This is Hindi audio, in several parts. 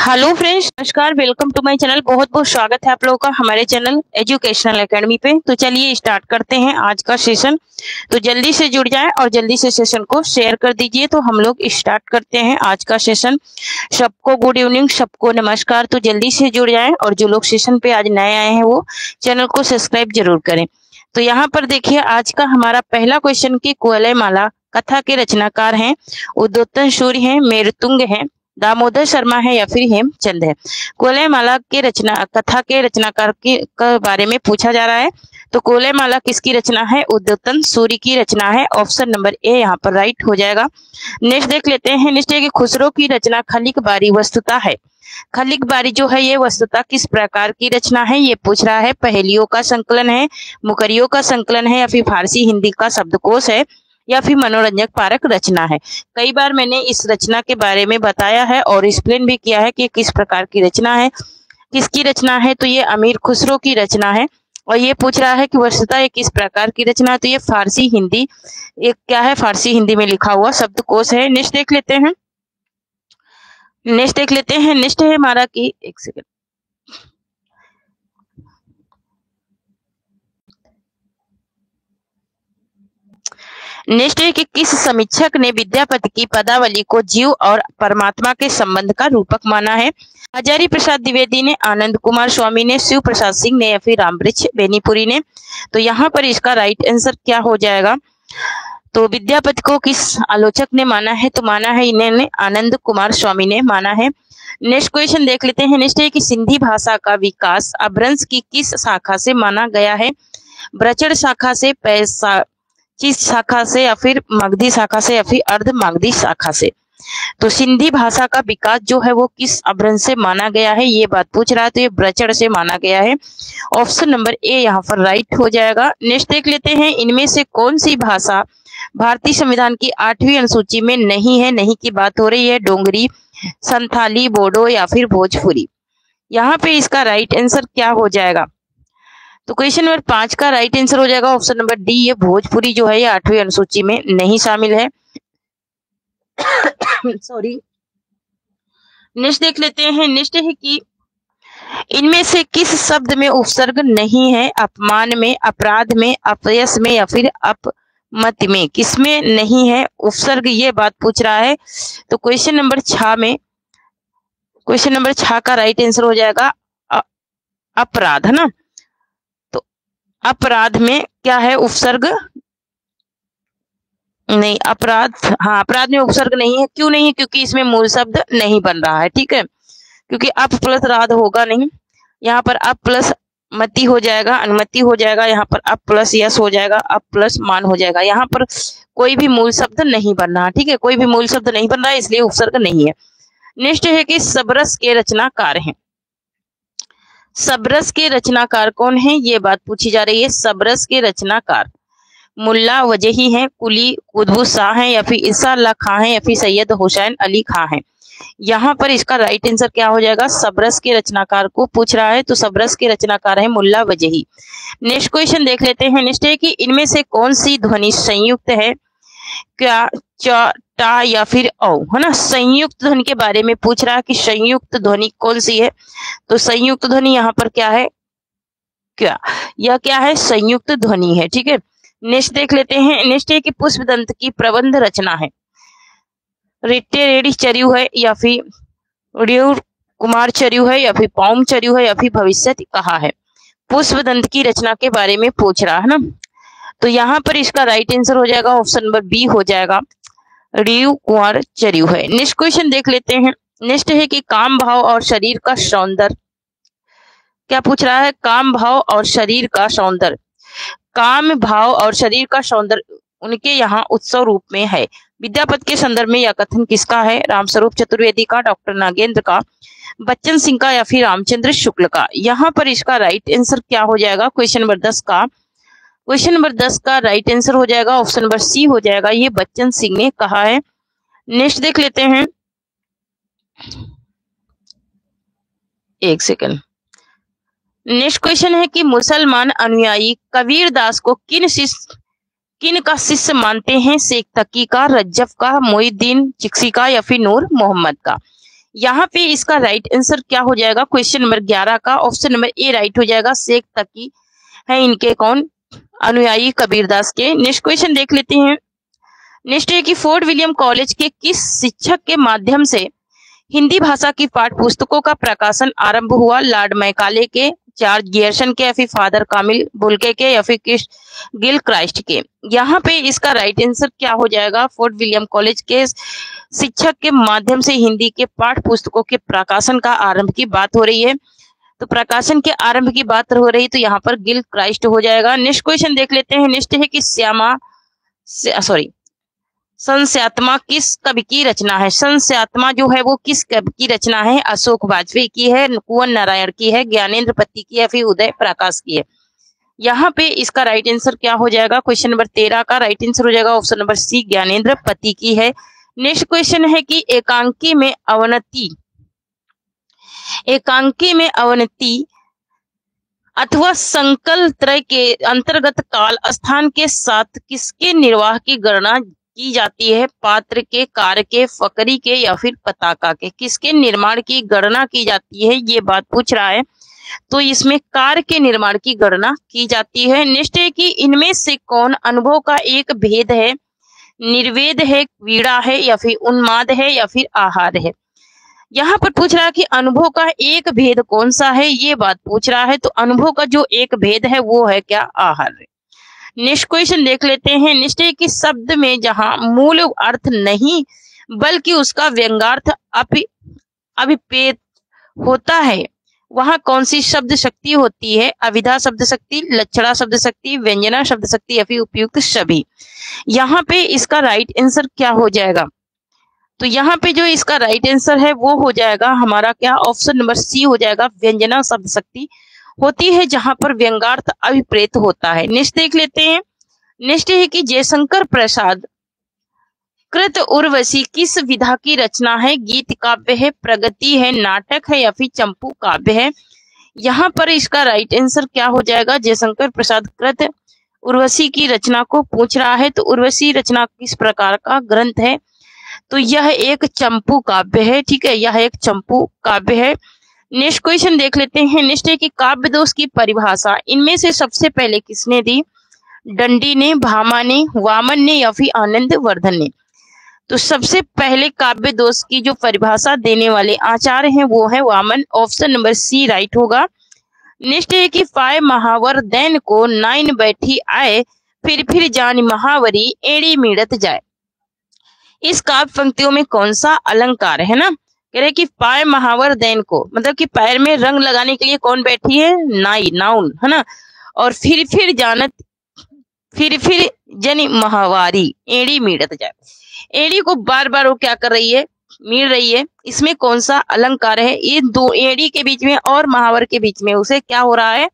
हेलो फ्रेंड्स, नमस्कार। Welcome to my channel. बहुत बहुत स्वागत है आप लोगों का हमारे चैनल एजुकेशनल एकेडमी पे। तो चलिए स्टार्ट करते हैं आज का सेशन। तो जल्दी से जुड़ जाएं और जल्दी से सेशन को शेयर कर दीजिए। तो हम लोग स्टार्ट करते हैं आज का सेशन। सबको गुड इवनिंग, सबको नमस्कार। तो जल्दी से जुड़ जाएं और जो लोग सेशन पे आज नए आए हैं वो चैनल को सब्सक्राइब जरूर करें। तो यहाँ पर देखिए आज का हमारा पहला क्वेश्चन की कुवलयमाला कथा के रचनाकार हैं उद्योतन सूर्य हैं, मेरुतुंग हैं, दामोदर शर्मा है या फिर हेमचंद है। कुवलयमाला के कथा के रचनाकार के बारे में पूछा जा रहा है। तो कुवलयमाला किसकी रचना है? उद्योतन सूर्य की रचना है। ऑप्शन नंबर ए यहाँ पर राइट हो जाएगा। नेक्स्ट देख लेते हैं। नेक्स्ट है कि खुसरो की रचना खलिक बारी वस्तुता है। खलिक बारी जो है ये वस्तुता किस प्रकार की रचना है ये पूछ रहा है। पहेलियों का संकलन है, मुकरियों का संकलन है या फिर फारसी हिंदी का शब्दकोश है या फिर मनोरंजक पारक रचना है। कई बार मैंने इस रचना के बारे में बताया है और एक्सप्लेन भी किया है कि किस प्रकार की रचना है, किसकी रचना है। तो ये अमीर खुसरो की रचना है। और ये पूछ रहा है कि वस्तुतः ये किस प्रकार की रचना है। तो ये फारसी हिंदी, एक क्या है, फारसी हिंदी में लिखा हुआ शब्दकोश है। नेक्स्ट देख लेते हैं। नेक्स्ट है हमारा की, एक सेकंड, नेक्स्ट है कि किस समीक्षक ने विद्यापति की पदावली को जीव और परमात्मा के संबंध का रूपक माना है। हजारी प्रसाद द्विवेदी ने, आनंद कुमार स्वामी ने, शिव प्रसाद सिंह ने या फिर रामवृक्ष बेनीपुरी ने। तो यहाँ पर इसका राइट आंसर क्या हो जाएगा? तो विद्यापति को किस आलोचक ने माना है? तो माना है इन्होंने आनंद कुमार स्वामी ने माना है। नेक्स्ट क्वेश्चन देख लेते हैं। नेक्स्ट है कि सिंधी भाषा का विकास अपभ्रंश की किस शाखा से माना गया है? ब्रचड़ शाखा से, किस शाखा से या फिर मगधी शाखा से या फिर अर्ध मगधी शाखा से। तो सिंधी भाषा का विकास जो है वो किस अपभ्रंश से माना गया है ये बात पूछ रहा है। तो ये ब्रचड़ से माना गया है। ऑप्शन नंबर ए यहाँ पर राइट हो जाएगा। नेक्स्ट देख लेते हैं। इनमें से कौन सी भाषा भारतीय संविधान की 8वीं अनुसूची में नहीं है? नहीं की बात हो रही है। डोंगरी, संथाली, बोडो या फिर भोजपुरी। यहाँ पे इसका राइट आंसर क्या हो जाएगा? तो क्वेश्चन नंबर 5 का राइट आंसर हो जाएगा ऑप्शन नंबर डी। ये भोजपुरी जो है ये 8वीं अनुसूची में नहीं शामिल है। सॉरी। नेक्स्ट देख लेते हैं। नेक्स्ट है कि इनमें से किस शब्द में उपसर्ग नहीं है? अपमान में, अपराध में, अपयश में या फिर अपमति में। किसमें नहीं है उपसर्ग ये बात पूछ रहा है। तो क्वेश्चन नंबर 6 में, क्वेश्चन नंबर 6 का राइट आंसर हो जाएगा अपराध, है ना। तो अपराध में क्या है उपसर्ग? नहीं, अपराध, हाँ अपराध में उपसर्ग नहीं है। क्यों नहीं है? क्योंकि इसमें मूल शब्द नहीं बन रहा है। ठीक है, क्योंकि अप प्लस राध होगा नहीं। यहाँ पर अप प्लस मति हो जाएगा, अनुमति हो जाएगा। यहाँ पर अप प्लस यश हो जाएगा, अप प्लस मान हो जाएगा। यहाँ पर कोई भी मूल शब्द नहीं बन रहा। ठीक है, कोई भी मूल शब्द नहीं बन रहा है, इसलिए उपसर्ग नहीं है। नेक्स्ट है कि सबरस के रचनाकार हैं। सबरस के रचनाकार कौन है ये बात पूछी जा रही है। सबरस के रचनाकार मुल्ला वजही हैं, कुली कुतुब शाह हैं या फिर ईसा अल्लाह खां हैं या फिर सैयद हुसैन अली खां हैं। यहाँ पर इसका राइट आंसर क्या हो जाएगा? सबरस के रचनाकार को पूछ रहा है। तो सबरस के रचनाकार है मुल्ला वजही। नेक्स्ट क्वेश्चन देख लेते हैं। नेक्स्ट है कि इनमें से कौन सी ध्वनि संयुक्त है? क्या, च, टा या फिर औ, है ना। संयुक्त ध्वनि के बारे में पूछ रहा है कि संयुक्त ध्वनि कौन सी है। तो संयुक्त ध्वनि यहाँ पर क्या है? क्या, यह क्या है? संयुक्त ध्वनि है। ठीक है, नेक्स्ट देख लेते हैं। नेक्स्ट है कि पुष्पदंत की प्रबंध रचना है। रेट्टे रेडी चर्यु है या फिर रेउर कुमार चर्यु है या फिर पौम चर्यु है या फिर भविष्य कहा है। पुष्पदंत की रचना के बारे में पूछ रहा है ना। तो यहाँ पर इसका राइट आंसर हो जाएगा ऑप्शन नंबर बी हो जाएगा, रेउ कुमार चर्यु है। नेक्स्ट क्वेश्चन देख लेते हैं। नेक्स्ट है कि काम भाव और शरीर का सौंदर्य, क्या पूछ रहा है? काम भाव और शरीर का सौंदर्य। काम भाव और शरीर का सौंदर्य उनके यहाँ उत्सव रूप में है। विद्यापति के संदर्भ में यह कथन किसका है? रामस्वरूप चतुर्वेदी का, डॉक्टर नागेंद्र का, बच्चन सिंह का या फिर रामचंद्र शुक्ल का। यहाँ पर इसका राइट आंसर क्या हो जाएगा? क्वेश्चन नंबर 10 का, क्वेश्चन नंबर 10 का राइट आंसर हो जाएगा ऑप्शन नंबर सी हो जाएगा। ये बच्चन सिंह ने कहा है। नेक्स्ट देख लेते हैं। एक सेकंड। नेक्स्ट क्वेश्चन है कि मुसलमान अनुयायी कबीर दास को किन का शिष्य मानते हैं? शेख तकी का, रज्जब का, मोहिद्दीन चिश्ती का या फिर नूर मोहम्मद का। यहाँ पे इसका राइट आंसर क्या हो जाएगा, क्वेश्चन नंबर 11 का ऑप्शन नंबर ए राइट हो जाएगा। शेख तकी है इनके कौन, अनुयायी कबीरदास के। नेक्स्ट क्वेश्चन देख लेते हैं। नेक्स्ट है कि फोर्ट विलियम कॉलेज के किस शिक्षक के माध्यम से हिंदी भाषा की पाठ्य पुस्तकों का प्रकाशन आरंभ हुआ, लॉर्ड मैकाले के, चार्ल्स गियर्सन के, या फिर फादर कामिल बुल्के के, या फिर गिल क्राइस्ट के। यहाँ पे इसका राइट आंसर क्या हो जाएगा, फोर्ट विलियम कॉलेज के शिक्षक के माध्यम से हिंदी के पाठ्य पुस्तकों के प्रकाशन का आरंभ की बात हो रही है। तो प्रकाशन के आरंभ की बात हो रही तो यहाँ पर गिल क्राइस्ट हो जाएगा। नेक्स्ट क्वेश्चन देख लेते हैं। नेक्स्ट है कि संस्यात्मा किस कवि की रचना है। संस्यात्मा जो है वो किस कवि की रचना है, अशोक वाजपेयी की है, कुंवर नारायण की है, ज्ञानेंद्र पत्ती की है, या फिर उदय प्रकाश की है। यहाँ पे इसका राइट आंसर क्या हो जाएगा, क्वेश्चन नंबर 13 का राइट आंसर हो जाएगा ऑप्शन नंबर सी, ज्ञानेंद्र पत्ती की है। नेक्स्ट क्वेश्चन है कि एकांकी में अवनति अथवा संकल त्रय के अंतर्गत काल स्थान के साथ किसके निर्वाह की गणना की जाती है, पात्र के, कार के, फकरी के, या फिर पताका के। किसके निर्माण की गणना की जाती है ये बात पूछ रहा है, तो इसमें कार के निर्माण की गणना की जाती है। नेक्स्ट है कि इनमें से कौन अनुभव का एक भेद है, निर्वेद है, पीड़ा है, या फिर उन्माद है, या फिर आहार है। यहाँ पर पूछ रहा है कि अनुभव का एक भेद कौन सा है, ये बात पूछ रहा है। तो अनुभव का जो एक भेद है वो है क्या, आहार। नेक्स्ट क्वेश्चन देख लेते हैं। नेक्स्ट है कि शब्द में जहां मूल अर्थ नहीं बल्कि उसका व्यंग्यार्थ अभिप्रेत होता है वहां कौन सी शब्द शक्ति होती है, अभिधा शब्द शक्ति, लक्षणा शब्द शक्ति, व्यंजना शब्द शक्ति, या फिर उपयुक्त सभी। यहाँ पे इसका राइट आंसर क्या हो जाएगा, तो यहाँ पे जो इसका राइट आंसर है वो हो जाएगा हमारा क्या, ऑप्शन नंबर सी हो जाएगा, व्यंजना शब्द शक्ति होती है जहां पर व्यंग्यार्थ अभिप्रेत होता है। नेक्स्ट देख लेते हैं। नेक्स्ट है कि जयशंकर प्रसाद कृत उर्वशी किस विधा की रचना है, गीत काव्य है, प्रगति है, नाटक है, या फिर चंपू काव्य है। यहाँ पर इसका राइट आंसर क्या हो जाएगा, जयशंकर प्रसाद कृत उर्वशी की रचना को पूछ रहा है। तो उर्वशी रचना किस प्रकार का ग्रंथ है, तो यह एक चंपू काव्य है। ठीक है, यह एक चंपू काव्य है। नेक्स्ट क्वेश्चन देख लेते हैं। नेक्स्ट है कि काव्य दोष की परिभाषा इनमें से सबसे पहले किसने दी, दंडी ने, भामा ने, वामन ने, या फिर आनंद वर्धन ने। तो सबसे पहले काव्य दोष की जो परिभाषा देने वाले आचार्य हैं वो है Vaman, option number C right होगा। नेक्स्ट है कि पाए महावर दैन को नाइन बैठी आए, फिर जान महावरी एड़ी मीड़त जाए। इस काव्य पंक्तियों में कौन सा अलंकार है ना, कह रहे कि पाए महावर दैन को, मतलब कि पैर में रंग लगाने के लिए कौन बैठी है, नाई, नाउन है ना। और फिर जानत, फिर जन महावारी एड़ी मीड़त जाए। एड़ी को बार बार वो क्या कर रही है, मीड़ रही है। इसमें कौन सा अलंकार है, ये दो एड़ी के बीच में और महावर के बीच में उसे क्या हो रहा है,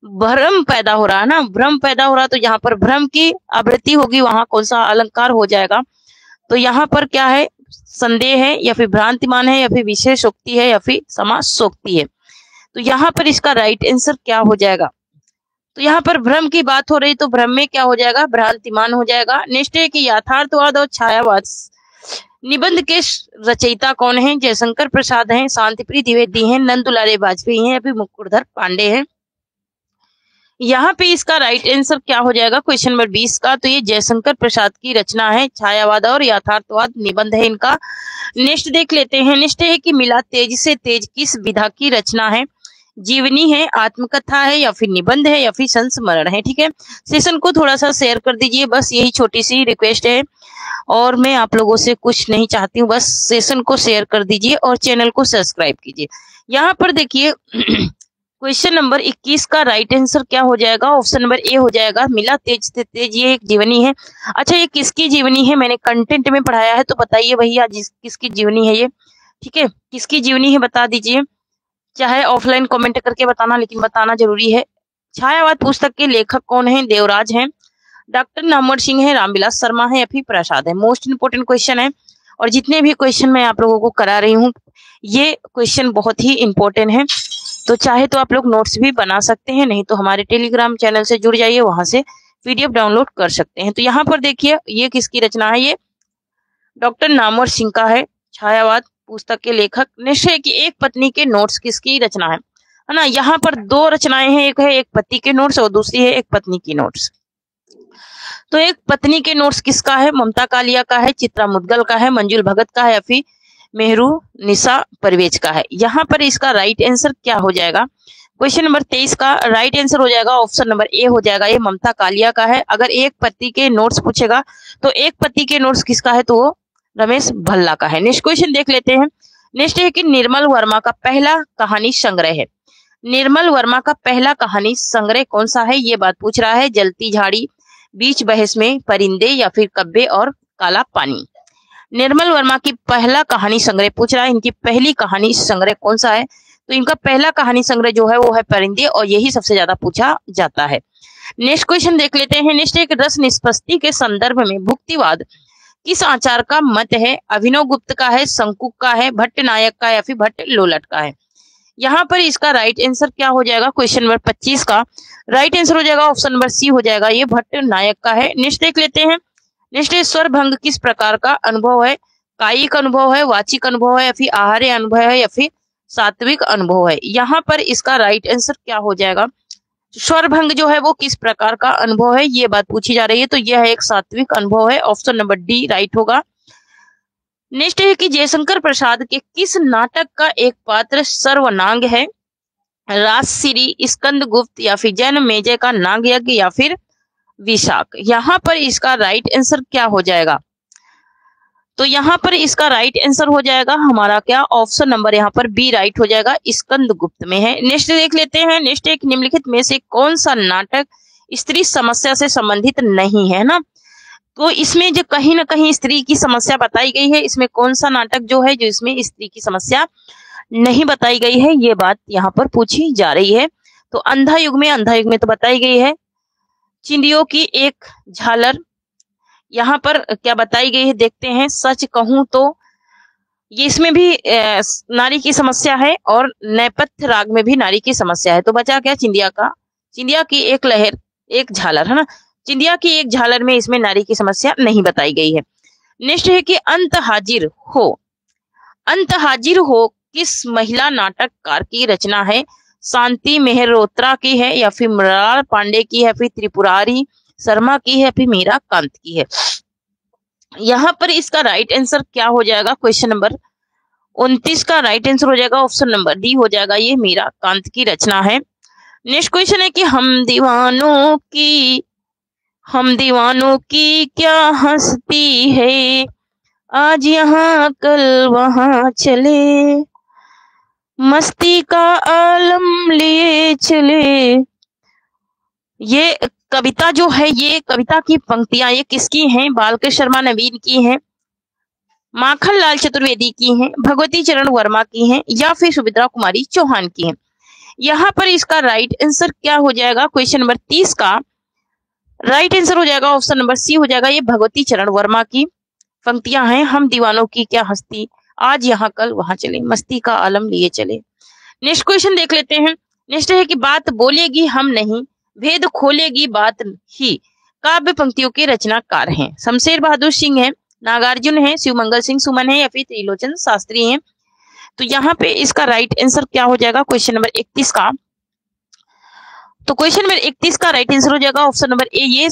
भ्रम पैदा हो रहा है ना, भ्रम पैदा हो रहा है। तो यहाँ पर भ्रम की आवृत्ति होगी, वहां कौन सा अलंकार हो जाएगा। तो यहाँ पर क्या है, संदेह है, या फिर भ्रांतिमान है, या फिर विशेषोक्ति है, या फिर समासोक्ति है। तो यहाँ पर इसका राइट आंसर क्या हो जाएगा, तो यहाँ पर भ्रम की बात हो रही तो भ्रम में क्या हो जाएगा, भ्रांतिमान हो जाएगा। नेक्स्ट है कि यथार्थवाद और छायावाद निबंध के रचयिता कौन है, जयशंकर प्रसाद हैं, शांतिप्रिय द्विवेदी हैं, नंद दुलारे वाजपेयी हैं, या फिर मुकुटधर पांडे हैं। यहाँ पे इसका राइट आंसर क्या हो जाएगा, क्वेश्चन नंबर 20 का, तो ये जयशंकर प्रसाद की रचना है, छायावाद और यथार्थवाद निबंध है इनका। नेक्स्ट देख लेते हैं। नेक्स्ट है कि मिला तेज से तेज किस विधा की रचना है, जीवनी है, आत्मकथा है, या फिर निबंध है, या फिर संस्मरण है। ठीक है, सेशन को थोड़ा सा शेयर कर दीजिए, बस यही छोटी सी रिक्वेस्ट है, और मैं आप लोगों से कुछ नहीं चाहती हूँ, बस सेशन को शेयर कर दीजिए और चैनल को सब्सक्राइब कीजिए। यहाँ पर देखिए क्वेश्चन नंबर 21 का राइट आंसर क्या हो जाएगा, ऑप्शन नंबर ए हो जाएगा, मिला तेज से तेज, ये एक जीवनी है। अच्छा, ये किसकी जीवनी है, मैंने कंटेंट में पढ़ाया है, तो बताइए भैया किसकी जीवनी है ये। ठीक है, किसकी जीवनी है बता दीजिए, चाहे ऑफलाइन कमेंट करके बताना, लेकिन बताना जरूरी है। छायावाद पुस्तक के लेखक कौन है, देवराज हैं, डॉक्टर नामवर सिंह है, रामविलास शर्मा है, या फिर प्रसाद है। मोस्ट इंपोर्टेंट क्वेश्चन है, और जितने भी क्वेश्चन मैं आप लोगों को करा रही हूँ ये क्वेश्चन बहुत ही इंपॉर्टेंट है। तो चाहे तो आप लोग नोट्स भी बना सकते हैं, नहीं तो हमारे टेलीग्राम चैनल से जुड़ जाइए, वहां से पीडीएफ डाउनलोड कर सकते हैं। तो यहाँ पर देखिए ये किसकी रचना है, ये डॉक्टर नामवर सिंह का है, छायावाद पुस्तक के लेखक। नेक्स्ट है कि एक पत्नी के नोट्स किसकी रचना है ना। यहाँ पर दो रचनाएं हैं, एक है एक पति के नोट्स और दूसरी है एक पत्नी की नोट्स। तो एक पत्नी के नोट्स किसका है? ममता कालिया का है, चित्रा मुदगल का है, मंजुल भगत का है या फिर मेहरू निशा परवेज का है। यहाँ पर इसका राइट आंसर क्या हो जाएगा? क्वेश्चन नंबर 23 का राइट आंसर हो जाएगा ऑप्शन नंबर ए हो जाएगा, ये ममता कालिया का है। अगर एक पति के नोट्स पूछेगा तो एक पति के नोट्स किसका है? तो वो रमेश भल्ला का है। नेक्स्ट क्वेश्चन देख लेते हैं। नेक्स्ट है कि निर्मल वर्मा का पहला कहानी संग्रह है। निर्मल वर्मा का पहला कहानी संग्रह कौन सा है? ये बात पूछ रहा है। जलती झाड़ी, बीच बहस में, परिंदे या फिर कब्बे और काला पानी। निर्मल वर्मा की पहला कहानी संग्रह पूछ रहा है। इनकी पहली कहानी संग्रह कौन सा है? तो इनका पहला कहानी संग्रह जो है वो है परिंदे और यही सबसे ज्यादा पूछा जाता है। नेक्स्ट क्वेश्चन देख लेते हैं। नेक्स्ट एक रस निष्पत्ति के संदर्भ में भुक्तिवाद किस आचार का मत है? अभिनव गुप्त का है, शंकुक का है, भट्ट नायक का या फिर भट्ट लोलट का है। यहाँ पर इसका राइट आंसर क्या हो जाएगा? क्वेश्चन नंबर 25 का राइट आंसर हो जाएगा ऑप्शन नंबर सी हो जाएगा, ये भट्ट नायक का है। नेक्स्ट देख लेते हैं। नेक्स्ट स्वर भंग किस प्रकार का अनुभव है? कायिक अनुभव है, वाचिक अनुभव है या फिर आहार्य अनुभव है या फिर सात्विक अनुभव है। यहाँ पर इसका राइट आंसर क्या हो जाएगा? स्वर भंग जो है वो किस प्रकार का अनुभव है, ये बात पूछी जा रही है। तो यह एक सात्विक अनुभव है, ऑप्शन नंबर डी राइट होगा। नेक्स्ट है कि जयशंकर प्रसाद के किस नाटक का एक पात्र सर्वनांग है? राजश्री, स्कंद गुप्त या फिर जैन मेजय का नाग यज्ञ या फिर विशाख। यहाँ पर इसका राइट आंसर क्या हो जाएगा? तो यहाँ पर इसका राइट आंसर हो जाएगा हमारा क्या? ऑप्शन नंबर यहाँ पर बी राइट हो जाएगा, स्कंद गुप्त में है। नेक्स्ट देख लेते हैं। नेक्स्ट एक निम्नलिखित में से कौन सा नाटक स्त्री समस्या से संबंधित नहीं है ना। तो इसमें जो कहीं ना कहीं स्त्री की समस्या बताई गई है, इसमें कौन सा नाटक जो है जो इसमें स्त्री की समस्या नहीं बताई गई है, ये बात यहाँ पर पूछी जा रही है। तो अंधा युग में तो बताई गई है चिंदियों की एक झालर। यहाँ पर क्या बताई गई है देखते हैं। सच कहूं तो ये इसमें भी नारी की समस्या है और नेपथ्य राग में भी नारी की समस्या है। तो बचा क्या? चिंदिया की एक लहर एक झालर है ना। चिंदिया की एक झालर में इसमें नारी की समस्या नहीं बताई गई है। नेक्स्ट है कि अंत हाजिर हो किस महिला नाटककार की रचना है? शांति मेहरोत्रा की है या फिर मृणाल पांडे की है, फिर त्रिपुरारी शर्मा की है, फिर मीरा कांत की है। यहाँ पर इसका राइट आंसर क्या हो जाएगा? क्वेश्चन नंबर 29 का राइट आंसर हो जाएगा ऑप्शन नंबर डी हो जाएगा, ये मीरा कांत की रचना है। नेक्स्ट क्वेश्चन है कि हम दीवानों की क्या हस्ती है, आज यहाँ कल वहां चले, मस्ती का आलम लिए चले। ये कविता जो है, ये कविता की पंक्तियां ये किसकी हैं? बालकृष्ण शर्मा नवीन की हैं, माखन लाल चतुर्वेदी की हैं, भगवती चरण वर्मा की हैं या फिर सुभद्रा कुमारी चौहान की हैं। यहाँ पर इसका राइट आंसर क्या हो जाएगा? क्वेश्चन नंबर 30 का राइट आंसर हो जाएगा ऑप्शन नंबर सी हो जाएगा, ये भगवती चरण वर्मा की पंक्तियां हैं। हम दीवानों की क्या हस्ती, आज यहाँ कल वहां चले, मस्ती का आलम लिए चले। नेक्स्ट क्वेश्चन देख लेते हैं। नेक्स्ट है कि बात बोलेगी हम नहीं, भेद खोलेगी बात ही, काव्य पंक्तियों के रचनाकार हैं। शमशेर बहादुर सिंह है, नागार्जुन है, शिवमंगल सिंह सुमन है या फिर त्रिलोचन शास्त्री हैं। तो यहाँ पे इसका राइट आंसर क्या हो जाएगा? क्वेश्चन नंबर 31 का। तो क्वेश्चन नंबर 31 का राइट आंसर हो जाएगा ऑप्शन नंबर ए, ये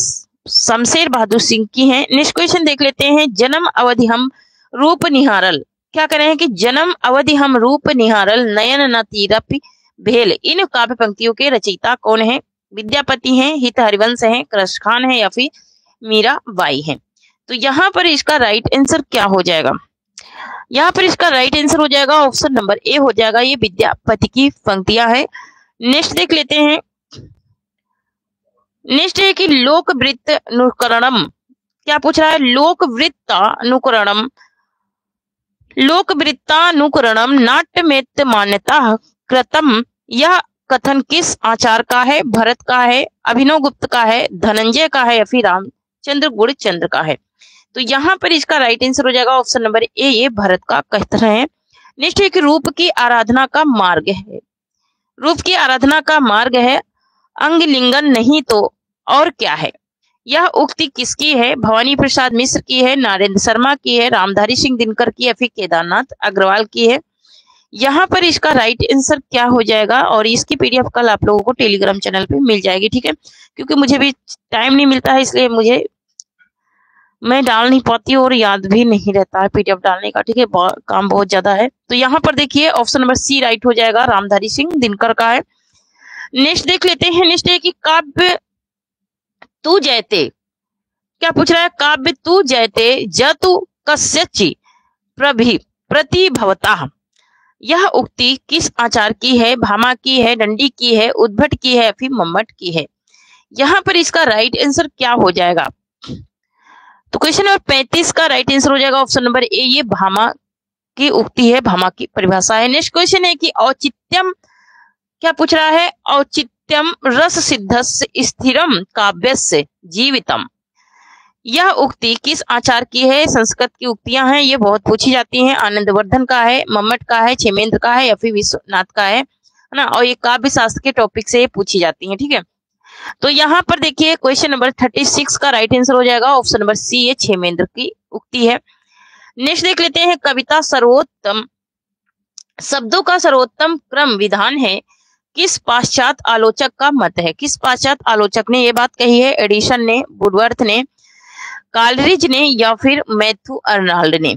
शमशेर बहादुर सिंह की हैं। नेक्स्ट क्वेश्चन देख लेते हैं। जन्म अवधि हम रूप निहारल, क्या कह रहे हैं कि जन्म अवधि हम रूप निहारल, नयन न तीरप भेल, इन काव्य पंक्तियों के रचयिता कौन है? विद्यापति हैं, हित हरिवंश हैं, कृष्ण खान है या फिर मीरा बाई हैं। तो यहाँ पर इसका राइट आंसर क्या हो जाएगा? यहाँ पर इसका राइट आंसर हो जाएगा ऑप्शन नंबर ए हो जाएगा, ये विद्यापति की पंक्तियां है। नेक्स्ट देख लेते हैं। नेक्स्ट है कि लोकवृत्तानुकरणम, क्या पूछ रहा है? लोकवृत्तानुकरणम नाट्यमेत्य मान्यता कृतम, यह कथन किस आचार का है? भरत का है, अभिनव गुप्त का है, धनंजय का है या फिर रामचंद्र गुणचंद्र का है। तो यहाँ पर इसका राइट आंसर हो जाएगा ऑप्शन नंबर ए, ये भरत का कथन है। नेक्स्ट है कि रूप की आराधना का मार्ग है, रूप की आराधना का मार्ग है अंग लिंगन नहीं तो और क्या है? यह उक्ति किसकी है? भवानी प्रसाद मिश्र की है, नरेंद्र शर्मा की है, रामधारी सिंह दिनकर की या फिर केदारनाथ अग्रवाल की है? यहाँ पर इसका राइट आंसर क्या हो जाएगा? और इसकी पीडीएफ कल आप लोगों को टेलीग्राम चैनल पे मिल जाएगी, ठीक है, क्योंकि मुझे भी टाइम नहीं मिलता है, इसलिए मैं डाल नहीं पाती और याद भी नहीं रहता है पीडीएफ डालने का, ठीक है, काम बहुत ज्यादा है। तो यहाँ पर देखिए ऑप्शन नंबर सी राइट हो जाएगा, रामधारी सिंह दिनकर का है। नेक्स्ट देख लेते हैं। नेक्स्ट है कि काव्य तू जयते, क्या पूछ रहा है? काव्य तू जयते जतु कस्यचि प्रतिभवता, यह उक्ति किस आचार्य की है? भामा की है, दंडी की है, उद्भट की है, फिर मम्मट की है? यहाँ पर इसका राइट आंसर क्या हो जाएगा? तो क्वेश्चन नंबर 35 का राइट आंसर हो जाएगा ऑप्शन नंबर ए, ये भामा की उक्ति है, भामा की परिभाषा है। नेक्स्ट क्वेश्चन है कि औचित्यम, क्या पूछ रहा है? औचित्यम रस सिद्धस्य स्थिरम काव्यस्य जीवितम, यह उक्ति किस आचार्य की है? संस्कृत की उक्तियां हैं, ये बहुत पूछी जाती हैं। आनंदवर्धन का है, मम्मट का है, क्षेमेंद्र का है या फिर विश्वनाथ का है ना, और ये काव्य शास्त्र के टॉपिक से ये पूछी जाती हैं, ठीक है। तो यहाँ पर देखिए क्वेश्चन नंबर 36 का राइट आंसर हो जाएगा ऑप्शन नंबर सी, ये क्षेमेंद्र की उक्ति है। नेक्स्ट देख लेते हैं। कविता सर्वोत्तम, शब्दों का सर्वोत्तम क्रम विधान है, किस पाश्चात आलोचक का मत है? किस पाश्चात आलोचक ने ये बात कही है? एडिसन ने, वुडवर्थ ने, कालरिज ने या फिर मैथ्यू अर्नाल्ड ने?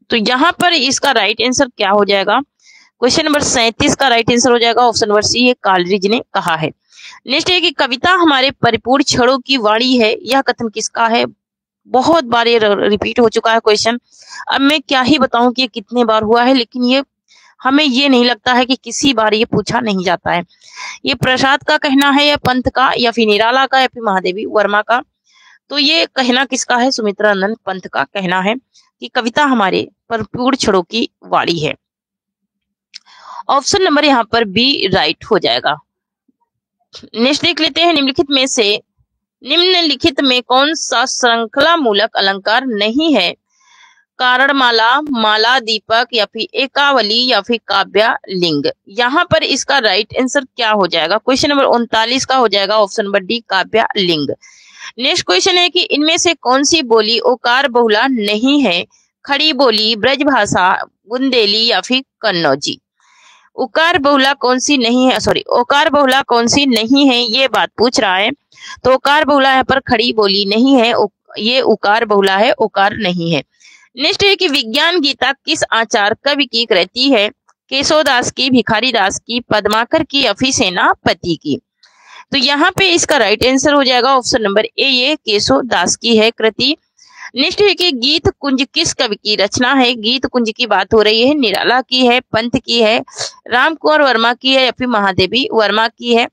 तो यहाँ पर इसका राइट आंसर क्या हो जाएगा? क्वेश्चन नंबर 37 का राइट आंसर हो जाएगा ऑप्शन नंबर सी, ये कालरिज ने कहा है। नेक्स्ट है कि कविता हमारे परिपूर्ण क्षणों की वाणी है, यह कथन किसका है? बहुत बार ये रिपीट हो चुका है क्वेश्चन, अब मैं क्या ही बताऊं कि ये कितने बार हुआ है, लेकिन ये हमें ये नहीं लगता है कि किसी बार ये पूछा नहीं जाता है। ये प्रसाद का कहना है या पंत का या फिर निराला का या फिर महादेवी वर्मा का? तो ये कहना किसका है? सुमित्रानंद पंत का कहना है कि कविता हमारे परिपूर्ण क्षणों की वाणी है। ऑप्शन नंबर यहाँ पर बी राइट हो जाएगा। नेक्स्ट देख लेते हैं। निम्नलिखित में कौन सा श्रृंखला मूलक अलंकार नहीं है? कारणमाला, माला दीपक या फिर एकावली या फिर काव्या लिंग? यहाँ पर इसका राइट आंसर क्या हो जाएगा? क्वेश्चन नंबर 39 का हो जाएगा ऑप्शन नंबर डी, काव्या लिंग। नेक्स्ट क्वेश्चन है कि इनमें से कौन सी बोली ओकार बहुला नहीं है? खड़ी बोली, ब्रजभाषा, बुंदेली या फिर कन्नौजी? ओकार बहुला कौन सी नहीं है? ओकार बहुला कौन सी नहीं है, ये बात पूछ रहा है। तो ओकार बहुला यहाँ पर खड़ी बोली नहीं है, ये ओकार बहुला है, ओकार नहीं है। नेक्स्ट है कि विज्ञान गीता किस आचार्य कवि की कृति है? केशवदास की, भिखारी दास की, पद्माकर की या फिर सेनापति की? तो यहाँ पे इसका राइट आंसर हो जाएगा ऑप्शन नंबर ए, ये केशवदास की है कृति। नेक्स्ट है कि गीत कुंज किस कवि की रचना है? गीत कुंज की बात हो रही है, निराला की है, पंत की है, राम कुंवर वर्मा की है या फिर महादेवी वर्मा की है?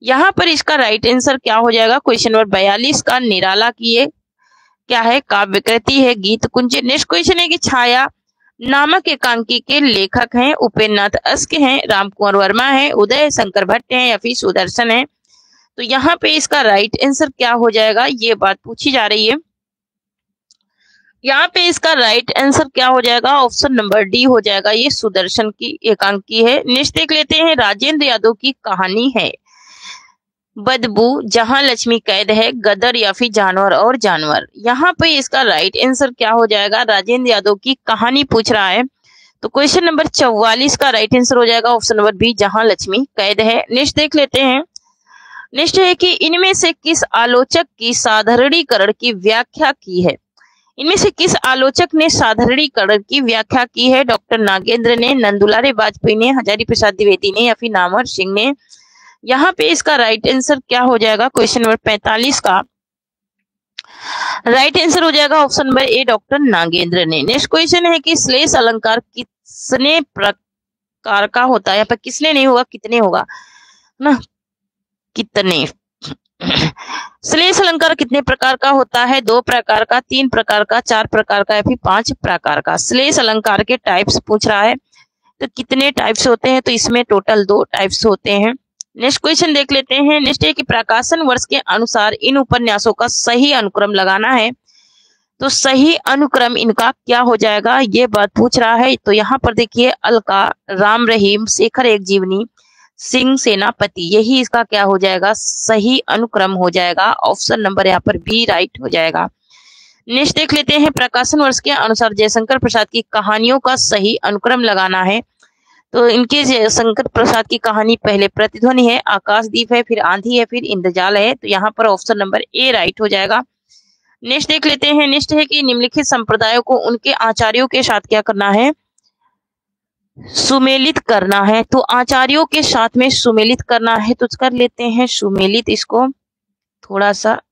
यहाँ पर इसका राइट आंसर क्या हो जाएगा? क्वेश्चन नंबर 42 का निराला की है, क्या है? काव्य कृति है गीत कुंज। नेक्स्ट क्वेश्चन है कि छाया नामक एकांकी के लेखक हैं? उपेन्द्रनाथ अस्क हैं, राम कुंवर वर्मा है, उदय शंकर भट्ट हैं या फिर सुदर्शन है? तो यहाँ पे इसका राइट आंसर क्या हो जाएगा? ये बात पूछी जा रही है। यहाँ पे इसका राइट आंसर क्या हो जाएगा? ऑप्शन नंबर डी हो जाएगा, ये सुदर्शन की एकांकी है। नेक्स्ट देख लेते हैं। राजेंद्र यादव की कहानी है बदबू, जहां लक्ष्मी कैद है, गदर या फिर जानवर और जानवर? यहाँ पे इसका राइट आंसर क्या हो जाएगा? राजेंद्र यादव की कहानी पूछ रहा है, तो क्वेश्चन नंबर 44 का राइट आंसर हो जाएगा ऑप्शन नंबर बी, जहां लक्ष्मी कैद है। नेक्स्ट देख लेते हैं। नेक्स्ट है कि इनमें से किस आलोचक की साधारणीकरण की व्याख्या की है? इनमें से किस आलोचक ने साधारणीकरण की व्याख्या की है? डॉक्टर नागेंद्र ने, नंदुलारे वाजपेयी ने, हजारी प्रसाद द्विवेदी ने या फिर नामवर सिंह ने? यहाँ पे इसका राइट आंसर क्या हो जाएगा? क्वेश्चन नंबर 45 का राइट आंसर हो जाएगा option number A, doctor Nagendra ने। नेक्स्ट क्वेश्चन है कि श्लेष अलंकार कितने प्रकार का होता है? यहाँ पर किसने नहीं होगा, कितने होगा ना, कितने। श्लेष अलंकार कितने प्रकार का होता है? 2 प्रकार का, 3 प्रकार का, 4 प्रकार का या फिर 5 प्रकार का? श्लेष अलंकार के टाइप्स पूछ रहा है, तो कितने टाइप्स होते हैं? तो इसमें टोटल 2 टाइप्स होते हैं। नेक्स्ट क्वेश्चन देख लेते हैं। नेक्स्ट है कि प्रकाशन वर्ष के अनुसार इन उपन्यासों का सही अनुक्रम लगाना है, तो सही अनुक्रम इनका क्या हो जाएगा? ये बात पूछ रहा है। तो यहाँ पर देखिए अलका, राम रहीम, शेखर एक जीवनी, सिंह सेनापति, यही इसका क्या हो जाएगा, सही अनुक्रम हो जाएगा। ऑप्शन नंबर यहाँ पर बी राइट हो जाएगा। नेक्स्ट देख लेते हैं, प्रकाशन वर्ष के अनुसार जयशंकर प्रसाद की कहानियों का सही अनुक्रम लगाना है। तो इनके जयशंकर प्रसाद की कहानी पहले प्रतिध्वनि है, आकाशदीप है, फिर आंधी है, फिर इंद्रजाल है। तो यहाँ पर ऑप्शन नंबर ए राइट हो जाएगा। नेक्स्ट देख लेते हैं, नेक्स्ट है कि निम्नलिखित संप्रदायों को उनके आचार्यों के साथ क्या करना है, सुमेलित करना है। तो आचार्यों के साथ में सुमेलित करना है, तो कर लेते हैं सुमेलित इसको थोड़ा सा।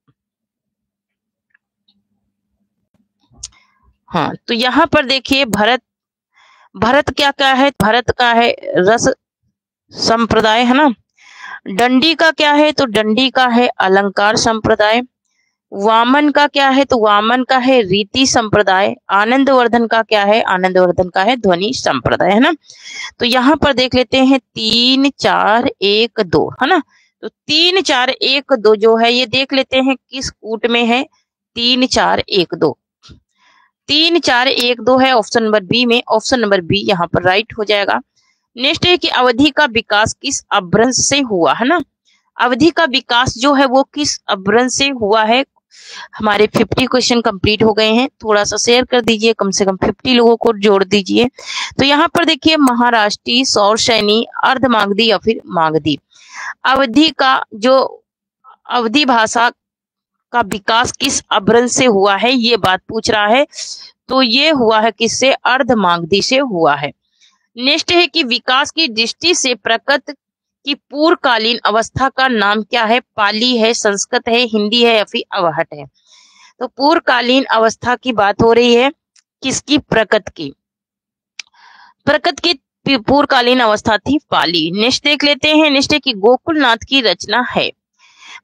हाँ, तो यहाँ पर देखिए भरत क्या क्या है, भरत का है रस संप्रदाय है ना। दंडी का क्या है, तो दंडी का है अलंकार संप्रदाय। वामन का क्या है, तो वामन का है रीति संप्रदाय। आनंदवर्धन का क्या है, आनंदवर्धन का है ध्वनि संप्रदाय है ना। तो यहाँ पर देख लेते हैं 3 4 1 2 है ना। तो 3 4 1 2 जो है ये देख लेते हैं किस कूट में है, 3 4 1 2, 3 4 1 2 है ऑप्शन नंबर बी में। ऑप्शन नंबर बी यहाँ पर राइट हो जाएगा। नेक्स्ट है कि अवधि का विकास किस अपभ्रंश से हुआ है ना। अवधि का विकास जो है वो किस अपभ्रंश से हुआ है। हमारे 50 क्वेश्चन कंप्लीट हो गए हैं, थोड़ा सा शेयर कर दीजिए, कम से कम 50 लोगों को जोड़ दीजिए। तो यहाँ पर देखिए महाराष्ट्री, सौरसैनी, अर्धमागधी या फिर मागधी। अवधि का जो अवधि भाषा का विकास किस अपभ्रंश से हुआ है ये बात पूछ रहा है। तो ये हुआ है किससे, अर्धमागधी से हुआ है। नेक्स्ट है कि विकास की दृष्टि से प्रकृत की पूर्वकालीन अवस्था का नाम क्या है, पाली है, संस्कृत है, हिंदी है या फिर अवहट है। तो पूर्वकालीन अवस्था की बात हो रही है किसकी, प्रकृत की। प्रकृत की पूर्वकालीन अवस्था थी पाली। नेक्स्ट देख लेते हैं, नेक्स्ट है कि गोकुलनाथ की रचना है।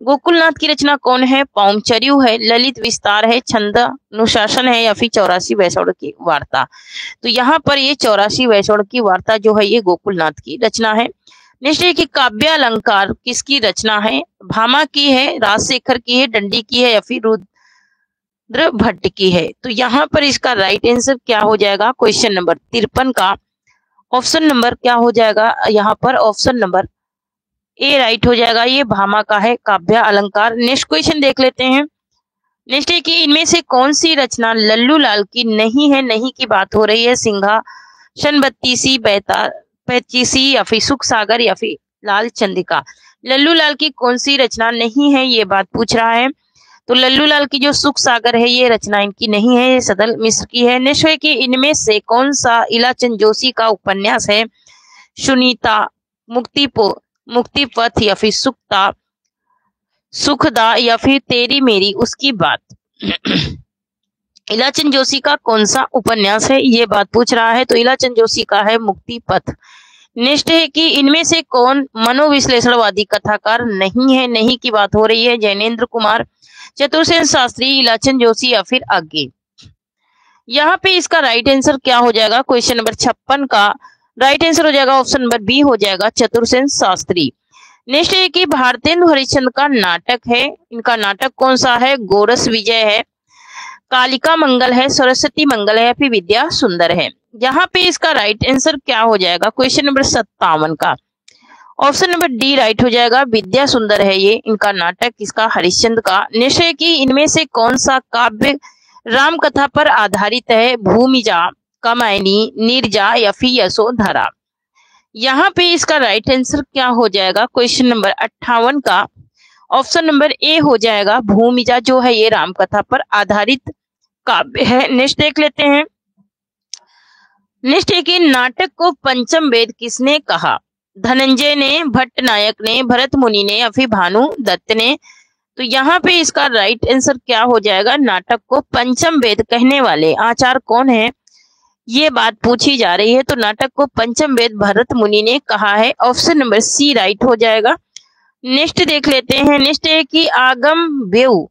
गोकुलनाथ की रचना कौन है, पौमचर्यू है, ललित विस्तार है, छंद अनुशासन है या फिर 84 वैष्णव की वार्ता। तो यहाँ पर ये 84 वैष्णव की वार्ता जो है ये गोकुलनाथ की रचना है। नेक्स्ट है कि काव्य अलंकार किसकी रचना है, भामा की है, राजशेखर की है, दंडी की है या फिर रुद्र भट्ट की है। तो यहाँ पर इसका राइट आंसर क्या हो जाएगा, क्वेश्चन नंबर 53 का ऑप्शन नंबर क्या हो जाएगा, यहाँ पर ऑप्शन नंबर ए राइट हो जाएगा। ये भामा का है काव्य अलंकार। नेक्स्ट क्वेश्चन देख लेते हैं, नेक्स्ट है कि इनमें से कौन सी रचना लल्लू लाल की नहीं है, नहीं की बात हो रही है, सिंहासन बत्तीसी, 85 या फिर सुख सागर या फिर लाल चंद्रिका। लल्लू लाल की कौन सी रचना नहीं है ये बात पूछ रहा है। तो लल्लू लाल की जो सुख सागर है ये रचना इनकी नहीं है, ये सदल मिश्र की है। नेक्स्ट है कि इनमें से कौन सा इलाचंद जोशी का उपन्यास है, सुनीता, मुक्तिपथ या फिर सुखदा या फिर तेरी मेरी उसकी बात। इलाचंद जोशी का कौन सा उपन्यास है ये बात पूछ रहा है। तो इलाचंद जोशी का है मुक्तिपथ। नेक्स्ट है कि इनमें से कौन मनोविश्लेषणवादी कथाकार नहीं है, नहीं की बात हो रही है, जैनेन्द्र कुमार, चतुर्सेन शास्त्री, इलाचंद जोशी या फिर आगे। यहाँ पे इसका राइट आंसर क्या हो जाएगा, क्वेश्चन नंबर 56 का राइट आंसर हो जाएगा ऑप्शन नंबर बी हो जाएगा, चतुर्सेन शास्त्री। नेक्स्ट है कि भारतेंदु हरिश्चंद्र का नाटक है, इनका नाटक कौन सा है, गोरस विजय है, कालिका मंगल है, सरस्वती मंगल है या फिर विद्या सुंदर है। यहाँ पे इसका राइट आंसर क्या हो जाएगा, क्वेश्चन नंबर 57 का ऑप्शन नंबर डी राइट हो जाएगा, विद्या सुंदर है ये इनका नाटक, इसका हरिश्चंद्र का। नेक्स्ट है कि इनमें से कौन सा काव्य राम कथा पर आधारित है, भूमिजा, कामायनी, नीरजा या फिर यशोधरा। यहाँ पे इसका राइट आंसर क्या हो जाएगा, क्वेश्चन नंबर 58 का ऑप्शन नंबर ए हो जाएगा, भूमिजा जो है ये राम कथा पर आधारित काव्य है। नेक्स्ट देख लेते हैं, नेक्स्ट है कि नाटक को पंचम वेद किसने कहा, धनंजय ने, भट्टनायक ने, भरत मुनि ने या फिर भानु दत्त ने। तो यहाँ पे इसका राइट आंसर क्या हो जाएगा, नाटक को पंचम वेद कहने वाले आचार्य कौन है ये बात पूछी जा रही है। तो नाटक को पंचम वेद भरत मुनि ने कहा है, ऑप्शन नंबर सी राइट हो जाएगा। नेक्स्ट देख लेते हैं, नेक्स्ट है कि आगम व्यू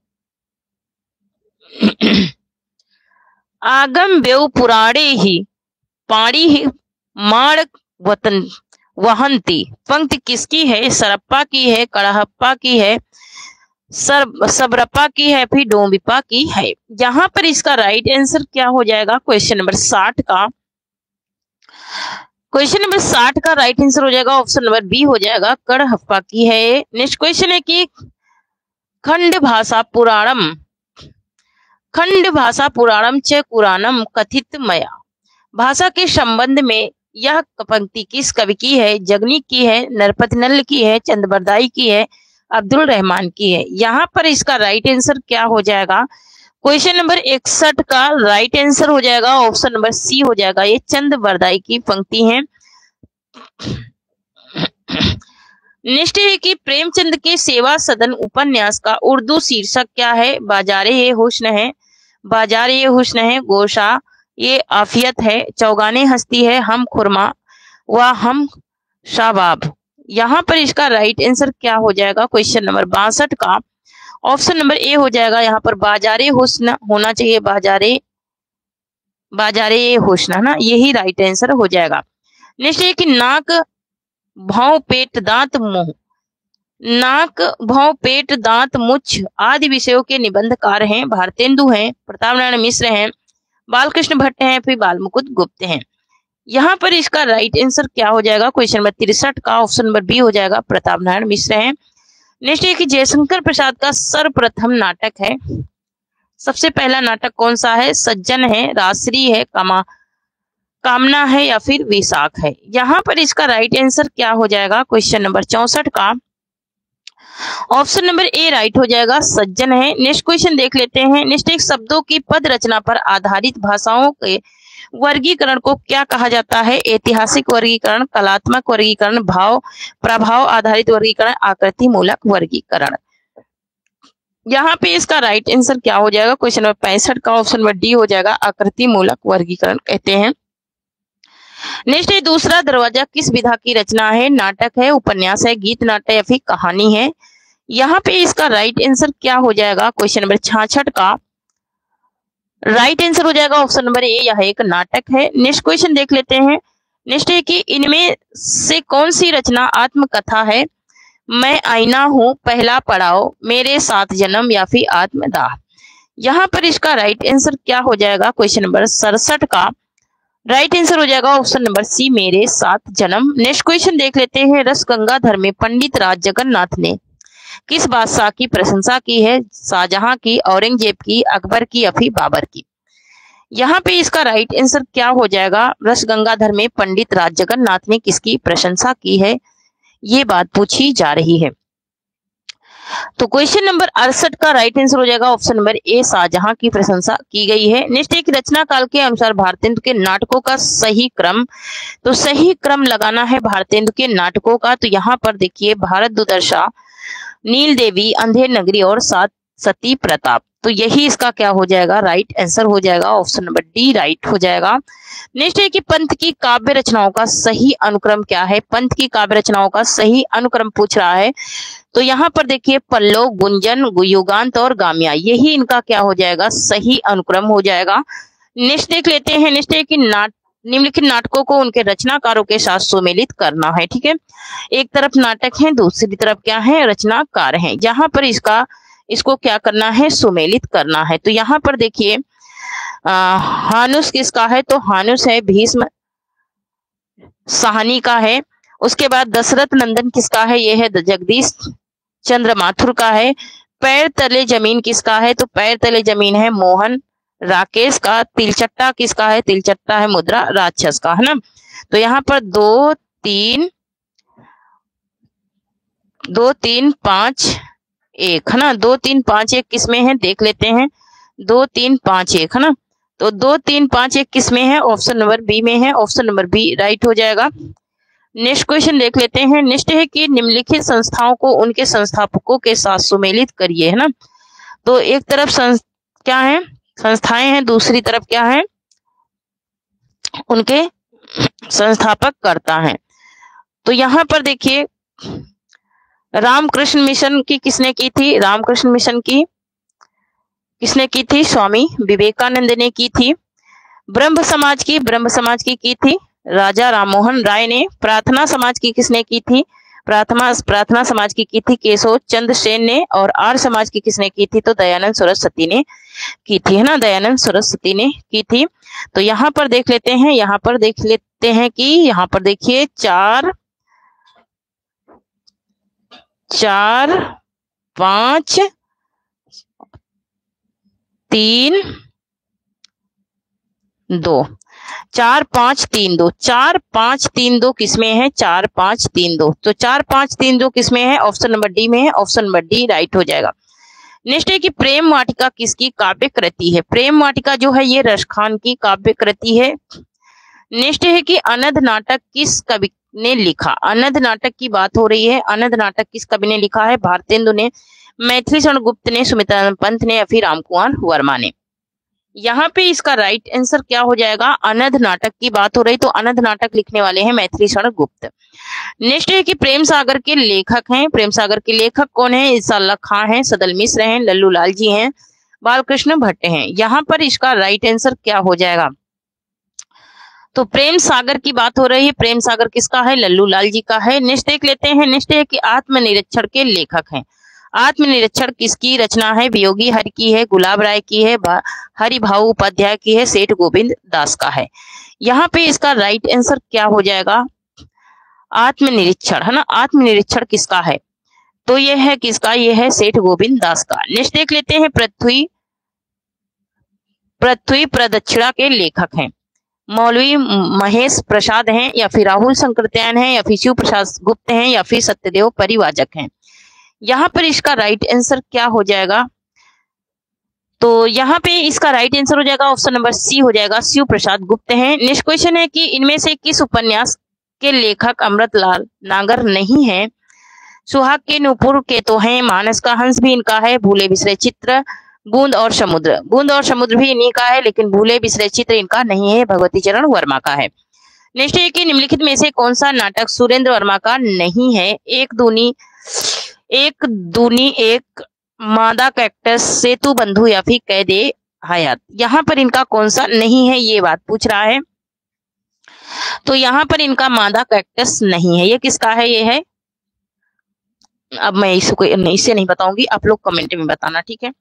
पुराणे ही पाड़ी ही माण वतन वहंती। पंक्ति किसकी है, सरप्पा की है, कड़हप्पा की है, सबरप्पा की है फिर डोंबिपा की है। यहाँ पर इसका राइट आंसर क्या हो जाएगा, क्वेश्चन नंबर 60 का क्वेश्चन नंबर 60 का राइट आंसर हो जाएगा ऑप्शन नंबर बी हो जाएगा, कड़ हप्पा की है। नेक्स्ट क्वेश्चन है कि खंड भाषा पुराणम च कुरानम कथित मया, भाषा के संबंध में यह पंक्ति किस कवि की है? जगनीक की है, नरपति नल्ल की है, चंद्रबरदाई की है, अब्दुल रहमान की है। यहाँ पर इसका राइट आंसर क्या हो जाएगा? क्वेश्चन नंबर 61 का राइट आंसर हो जाएगा ऑप्शन नंबर सी हो जाएगा, ये चंद्रबरदाई की पंक्ति है। नेक्स्ट है कि प्रेमचंद के सेवा सदन उपन्यास का उर्दू शीर्षक क्या है? बाजारे हुस्न है, बाजारे हुस्न है, गोशा ये आफियत है, चौगाने हस्ती है, हम खुरमा व हम शाबाब। यहाँ पर इसका राइट आंसर क्या हो जाएगा? क्वेश्चन नंबर 62 का ऑप्शन नंबर ए हो जाएगा, यहाँ पर बाजारे हुस्न होना चाहिए, बाजारे हुस्न है ना, यही राइट आंसर हो जाएगा। नेक्स्ट है कि नाक भौं पेट दांत मुंह, नाक भौं पेट दांत मुछ आदि विषयों के निबंधकार हैं, भारतेंदु हैं, प्रताप नारायण मिश्र हैं, बालकृष्ण भट्ट हैं, फिर बालमुकुंद गुप्त हैं। यहाँ पर इसका राइट आंसर क्या हो जाएगा? क्वेश्चन नंबर 63 का ऑप्शन नंबर बी हो जाएगा, प्रताप नारायण मिश्र हैं। नेक्स्ट है कि जयशंकर प्रसाद का सर्वप्रथम नाटक है, सबसे पहला नाटक कौन सा है? सज्जन है, राजश्री है, कामना है या फिर विशाख है। यहाँ पर इसका राइट आंसर क्या हो जाएगा? क्वेश्चन नंबर 64 का ऑप्शन नंबर ए राइट हो जाएगा, सज्जन है। नेक्स्ट क्वेश्चन देख लेते हैं। नेक्स्ट एक शब्दों की पद रचना पर आधारित भाषाओं के वर्गीकरण को क्या कहा जाता है? ऐतिहासिक वर्गीकरण, कलात्मक वर्गीकरण, भाव प्रभाव आधारित वर्गीकरण, आकृति मूलक वर्गीकरण। यहाँ पे इसका राइट आंसर क्या हो जाएगा? क्वेश्चन नंबर 65 का ऑप्शन नंबर डी हो जाएगा, आकृति मूलक वर्गीकरण कहते हैं। नेक्स्ट है दूसरा दरवाजा किस विधा की रचना है? नाटक है, उपन्यास है, गीत नाट्य या फिर कहानी है। यहाँ पे इसका राइट आंसर क्या हो जाएगा? क्वेश्चन नंबर 66 का राइट आंसर हो जाएगा ऑप्शन नंबर ए, यह एक नाटक है। नेक्स्ट क्वेश्चन देख लेते हैं। नेक्स्ट है कि इनमें से कौन सी रचना आत्मकथा है? मैं आईना हूं, पहला पड़ाव, मेरे साथ जन्म या फिर आत्मदाह। यहाँ पर इसका राइट आंसर क्या हो जाएगा? क्वेश्चन नंबर 67 का राइट आंसर हो जाएगा ऑप्शन नंबर सी, मेरे साथ जन्म। नेक्स्ट क्वेश्चन देख लेते हैं। रस गंगाधर में पंडित राज जगन्नाथ ने किस बादशाह की प्रशंसा की है? शाहजहां की, औरंगजेब की, अकबर की या फिर बाबर की। यहाँ पे इसका राइट आंसर क्या हो जाएगा? रस गंगाधर में पंडित राज जगन्नाथ ने किसकी प्रशंसा की है, ये बात पूछी जा रही है। तो क्वेश्चन नंबर 68 का राइट आंसर हो जाएगा ऑप्शन नंबर ए, शाहजहां की प्रशंसा की गई है। नेक्स्ट एक रचना काल के अनुसार भारतेंदु के नाटकों का सही क्रम, तो सही क्रम लगाना है भारतेंदु के नाटकों का। तो यहाँ पर देखिए भारत दुर्दशा, नील देवी, अंधेर नगरी और सती प्रताप, तो यही इसका क्या हो जाएगा? राइट आंसर हो जाएगा ऑप्शन नंबर डी राइट हो जाएगा। नेक्स्ट है कि पंत की काव्य रचनाओं का सही अनुक्रम क्या है? पंत की काव्य रचनाओं का सही अनुक्रम पूछ रहा है। तो यहाँ पर देखिए पल्लव, गुंजन, युगांत और गामिया, यही इनका क्या हो जाएगा? सही अनुक्रम हो जाएगा। नेक्स्ट देख लेते हैं। नेक्स्ट है कि निम्नलिखित नाटकों को उनके रचनाकारों के साथ सुमेलित करना है। ठीक है, एक तरफ नाटक है, दूसरी तरफ क्या है? रचनाकार है। यहाँ पर इसको क्या करना है? सुमेलित करना है। तो यहाँ पर देखिए हानुस किसका है? तो हानुस है भीष्म साहनी का है। उसके बाद दशरथ नंदन किसका है? ये है जगदीश चंद्र माथुर का है। पैर तले जमीन किसका है? तो पैर तले जमीन है मोहन राकेश का। तिलचट्टा किसका है? तिलचट्टा है मुद्रा राक्षस का, है ना। तो यहाँ पर 2 3 5 1 है ना, 2 3 5 1 किसमें है देख लेते हैं। 2 3 5 1 है ना, तो 2 3 5 1 किसमें है? ऑप्शन नंबर बी में है। ऑप्शन नंबर बी राइट हो जाएगा। नेक्स्ट क्वेश्चन देख लेते हैं। नेक्स्ट है कि निम्नलिखित संस्थाओं को उनके संस्थापकों के साथ सुमेलित करिए, है ना। तो एक तरफ क्या है? संस्थाएं हैं, दूसरी तरफ क्या है? उनके संस्थापक करता है। तो यहाँ पर देखिए रामकृष्ण मिशन की किसने की थी? रामकृष्ण मिशन की किसने की थी? स्वामी विवेकानंद ने की थी। ब्रह्म समाज की थी राजा राममोहन राय ने। प्रार्थना समाज की किसने की थी? प्रार्थना समाज की थी केशव चंद्र सेन ने, और आर्य समाज की किसने की थी? तो दयानंद सरस्वती ने की थी, है ना, दयानंद सरस्वती ने की थी। तो यहाँ पर देख लेते हैं, यहाँ पर देख लेते हैं कि यहाँ पर देखिए 4 5 3 2 4 5 3 2 4 5 3 2 किसमें है? 4 5 3 2। तो 4 5 3 2 किसमें है? ऑप्शन नंबर डी में है। ऑप्शन नंबर डी राइट हो जाएगा। नेक्स्ट है कि प्रेम वाटिका किसकी काव्य कृति है? प्रेम वाटिका जो है ये रसखान की काव्य कृति है। नेक्स्ट है कि अनध नाटक किस कवि ने लिखा? अनध नाटक की बात हो रही है। अनध नाटक किस कवि ने लिखा है? भारतेंदु ने, मैथिली शरण गुप्त ने, सुमित्रानंद पंत ने या फिर रामकुमार वर्मा ने। यहाँ पे इसका राइट आंसर क्या हो जाएगा? अनध नाटक की बात हो रही, तो अनध नाटक लिखने वाले हैं मैथिली शरण गुप्त। नेक्स्ट है कि प्रेम सागर के लेखक हैं। प्रेम सागर के लेखक कौन है? ईसा अल्लाह खां हैं, सदल मिश्र हैं, लल्लू लाल जी हैं, बालकृष्ण भट्ट हैं। यहाँ पर इसका राइट आंसर क्या हो जाएगा? तो प्रेम सागर की बात हो रही है। प्रेम सागर किसका है? लल्लू लाल जी का है। नेक्स्ट देख लेते हैं। नेक्स्ट है कि आत्मनिरीक्षण के लेखक हैं। आत्मनिरीक्षण किसकी रचना है? वियोगी हरि की है, गुलाब राय की है, हरिभाऊ उपाध्याय की है, सेठ गोविंद दास का है। यहाँ पे इसका राइट आंसर क्या हो जाएगा? आत्मनिरीक्षण, है ना, आत्मनिरीक्षण किसका है? तो यह है किसका? यह है सेठ गोविंद दास का। नेक्स्ट देख लेते हैं। पृथ्वी प्रदक्षिणा के लेखक हैं। मौलवी महेश प्रसाद हैं या फिर राहुल शंकरत्यायन हैं या फिर शिव प्रसाद गुप्त हैं या फिर सत्यदेव परिवाचक हैं। यहाँ पर इसका राइट आंसर क्या हो जाएगा? तो यहाँ पे इसका राइट आंसर हो जाएगा ऑप्शन नंबर सी हो जाएगा, शिव प्रसाद गुप्त हैं। नेक्स्ट क्वेश्चन है कि इनमें से किस उपन्यास के लेखक अमृतलाल नागर नहीं है? सुहाग के नूपुर के तो हैं, मानस का हंस भी इनका है, भूले बिसरे चित्र, बूंद और समुद्र, बूंद और समुद्र भी इन्हीं का है, लेकिन भूले बिसरे चित्र इनका नहीं है, भगवती चरण वर्मा का है। नेक्स्ट है कि निम्नलिखित में से कौन सा नाटक सुरेंद्र वर्मा का नहीं है? एक दूनी एक, मादा कैक्टस, सेतु बंधु या फिर कैदे हयात। यहाँ पर इनका कौन सा नहीं है ये बात पूछ रहा है। तो यहाँ पर इनका मादा कैक्टस नहीं है। ये किसका है? ये है, अब मैं इसे नहीं बताऊंगी, आप लोग कमेंट में बताना, ठीक है,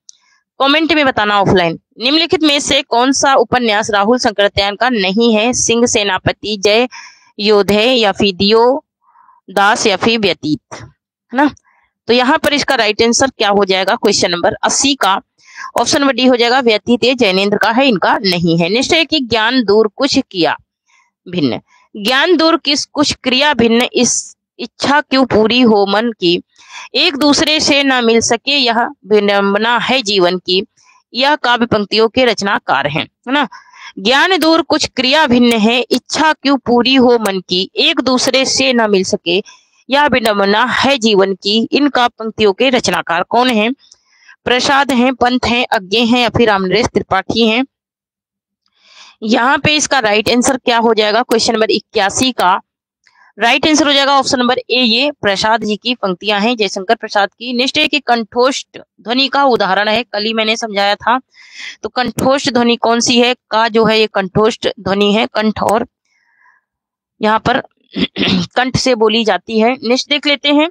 कमेंट में बताना ऑफलाइन। निम्नलिखित में से कौन सा उपन्यास राहुल शंकरत्यायन का नहीं है? सिंह सेनापति, जय योधे या फिर दियो दास या फिर व्यतीत, है ना। तो यहाँ पर इसका राइट आंसर क्या हो जाएगा? क्वेश्चन नंबर 80 का ऑप्शन नंबर डी हो जाएगा, व्यतीत ये जैनेन्द्र का है, इनका नहीं है। नेक्स्ट है कि ज्ञान दूर कुछ किया भिन्न, ज्ञान दूर किस कुछ क्रिया भिन्न, इस इच्छा क्यों पूरी हो मन की, एक दूसरे से न मिल सके यह विडंबना है जीवन की, यह काव्य पंक्तियों के रचनाकार हैं, है ना। ज्ञान दूर कुछ क्रिया भिन्न है, इच्छा क्यों पूरी हो मन की, एक दूसरे से न मिल सके यह विडंबना है जीवन की, इनका पंक्तियों के रचनाकार कौन है? प्रसाद हैं, पंत हैं, अज्ञे हैं या फिर रामनरेश त्रिपाठी हैं। यहाँ पे इसका राइट आंसर क्या हो जाएगा? क्वेश्चन नंबर 81 का राइट आंसर हो जाएगा ऑप्शन नंबर ए, ये प्रसाद जी की पंक्तियां हैं, जयशंकर प्रसाद की। नेक्स्ट है कि कंठोष्ठ ध्वनि का उदाहरण है, कल ही मैंने समझाया था। तो कंठोष्ठ ध्वनि कौन सी है? का जो है ये कंठोष्ठ ध्वनि है, कंठ और यहाँ पर कंठ से बोली जाती है। नेक्स्ट देख लेते हैं।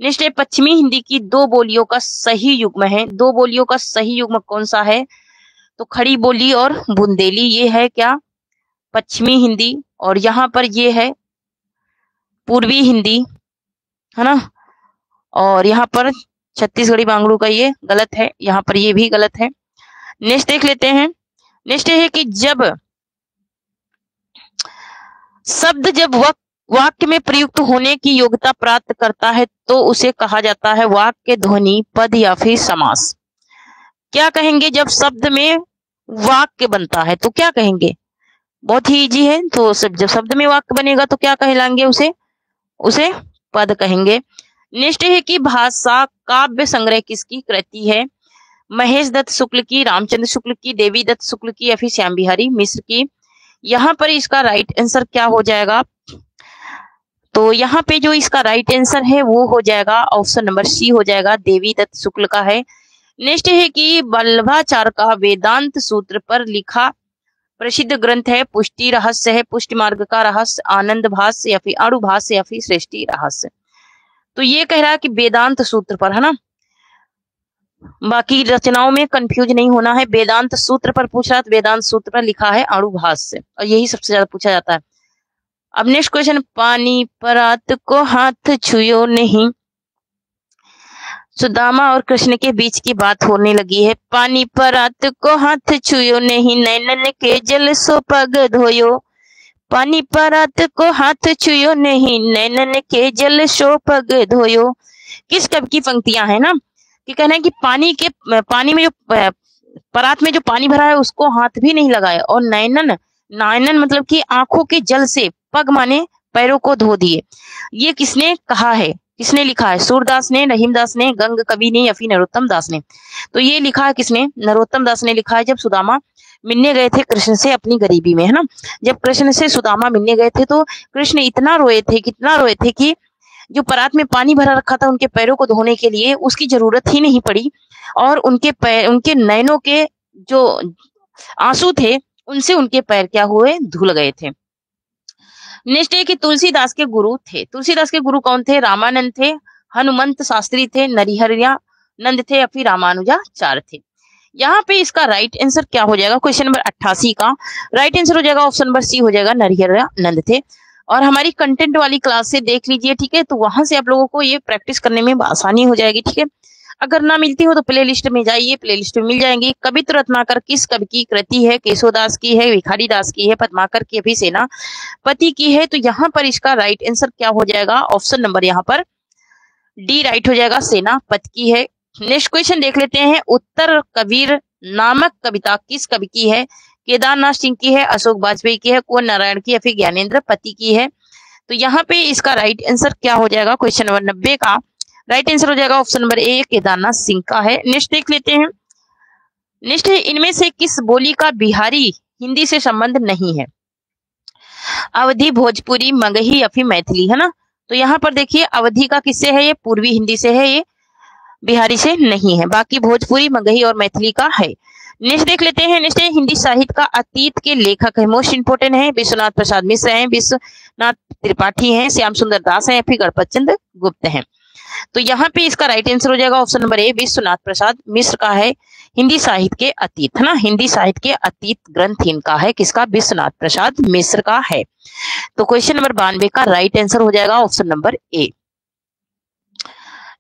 नेक्स्ट है पश्चिमी हिंदी की दो बोलियों का सही युग्म है। दो बोलियों का सही युग्म कौन सा है? तो खड़ी बोली और बुंदेली, ये है क्या? पश्चिमी हिंदी। और यहाँ पर ये है पूर्वी हिंदी, है ना। और यहाँ पर छत्तीसगढ़ी बांगड़ू का ये गलत है, यहाँ पर ये भी गलत है। नेक्स्ट देख लेते हैं। नेक्स्ट है कि जब शब्द जब वाक्य में प्रयुक्त होने की योग्यता प्राप्त करता है तो उसे कहा जाता है वाक्य, ध्वनि, पद या फिर समास। क्या कहेंगे जब शब्द में वाक्य बनता है? तो क्या कहेंगे? बहुत ही इजी है। तो जब शब्द में वाक्य बनेगा तो क्या कहलाएंगे? उसे पद कहेंगे। नेक्स्ट है कि भाषा काव्य संग्रह किसकी कृति है? महेश दत्त शुक्ल की, रामचंद्र शुक्ल की, देवी दत्त शुक्ल की या फिर श्याम बिहारी मिश्र की। यहाँ पर इसका राइट आंसर क्या हो जाएगा? तो यहाँ पे जो इसका राइट आंसर है वो हो जाएगा ऑप्शन नंबर सी हो जाएगा, देवी दत्त शुक्ल का है। नेक्स्ट है कि वल्लभाचार्य का वेदांत सूत्र पर लिखा प्रसिद्ध ग्रंथ है पुष्टि रहस्य है, पुष्टि मार्ग का रहस्य, आनंद भाष्य या फिर अणु भाष्य या फिर सृष्टि रहस्य। तो ये कह रहा है कि वेदांत सूत्र पर, है ना, बाकी रचनाओं में कंफ्यूज नहीं होना है। वेदांत सूत्र पर पूछ रहा है तो वेदांत सूत्र पर लिखा है अणुभाष्य, और यही सबसे ज्यादा पूछा जाता है। अब नेक्स्ट क्वेश्चन, पानी परात को हाथ छुयो नहीं। सुदामा और कृष्ण के बीच की बात होने लगी है। पानी परात को हाथ छुयो नहीं, नैनन के जल सो पग धोयो। पानी परात को हाथ छुयो नहीं, नैनन के जल सो पग धोयो। किस कवि की पंक्तियां है ना, कि कहना है कि पानी में जो परात में जो पानी भरा है उसको हाथ भी नहीं लगाया, और नैनन मतलब कि आंखों के जल से, पग माने पैरों को धो दिए। ये किसने कहा है, किसने लिखा है? सूरदास ने, रहीमदास ने, गंग कवि ने या फिर नरोत्तम दास ने? तो ये लिखा है किसने? नरोत्तम दास ने लिखा है, जब सुदामा मिलने गए थे कृष्ण से अपनी गरीबी में, है ना। जब कृष्ण से सुदामा मिलने गए थे तो कृष्ण इतना रोए थे, कितना रोए थे कि जो परात में पानी भरा रखा था उनके पैरों को धोने के लिए उसकी जरूरत ही नहीं पड़ी, और उनके नैनों के जो आंसू थे उनसे उनके पैर क्या हुए, धुल गए थे। नेक्स्ट है कि तुलसीदास के गुरु थे। तुलसीदास के गुरु कौन थे? रामानंद थे, हनुमंत शास्त्री थे, नरिहरयानंद थे या फिर रामानुजाचार्य थे। यहाँ पे इसका राइट आंसर क्या हो जाएगा? क्वेश्चन नंबर 88 का राइट आंसर हो जाएगा ऑप्शन नंबर सी हो जाएगा, नरिहरयानंद थे। और हमारी कंटेंट वाली क्लास से देख लीजिए, ठीक है, तो वहां से आप लोगों को ये प्रैक्टिस करने में आसानी हो जाएगी, ठीक है। अगर ना मिलती हो तो प्ले लिस्ट में जाइए, प्ले लिस्ट में मिल जाएंगी। कवित्र रत्नाकर किस कवि की कृति है? केशवदास की है, भिखारी दास की है, पद्माकर की, अभी सेनापति की है। तो यहाँ पर इसका राइट आंसर क्या हो जाएगा? ऑप्शन नंबर यहाँ पर डी राइट हो जाएगा, सेनापति की है। नेक्स्ट क्वेश्चन देख लेते हैं, उत्तर कबीर नामक कविता किस कवि की है? केदारनाथ सिंह की है, अशोक वाजपेयी की है, कुंवर नारायण की या फिर ज्ञानेंद्र पति की है? तो यहाँ पे इसका राइट आंसर क्या हो जाएगा? क्वेश्चन नंबर 90 का राइट आंसर हो जाएगा ऑप्शन नंबर ए, केदारनाथ सिंह का है। नेक्स्ट देख लेते हैं, नेक्स्ट है, इनमें से किस बोली का बिहारी हिंदी से संबंध नहीं है? अवधी, भोजपुरी, मगही या फिर मैथिली, है ना। तो यहाँ पर देखिए अवधी का किससे है? ये पूर्वी हिंदी से है, ये बिहारी से नहीं है। बाकी भोजपुरी, मगही और मैथिली का है। नेक्स्ट देख लेते हैं, नेक्स्ट है, हिंदी साहित्य का अतीत के लेखक है, मोस्ट इंपोर्टेंट है, विश्वनाथ प्रसाद मिश्र हैं, विश्वनाथ त्रिपाठी हैं, श्याम सुंदर दास हैं या फिर गणपत चंद्र गुप्त हैं? तो यहाँ पे इसका राइट आंसर हो जाएगा ऑप्शन नंबर ए, विश्वनाथ प्रसाद मिश्र का है हिंदी साहित्य के अतीत, है ना। हिंदी साहित्य के अतीत ग्रंथ इनका है, किसका? विश्वनाथ प्रसाद मिश्र का है। तो क्वेश्चन नंबर 92 का राइट आंसर हो जाएगा ऑप्शन नंबर ए।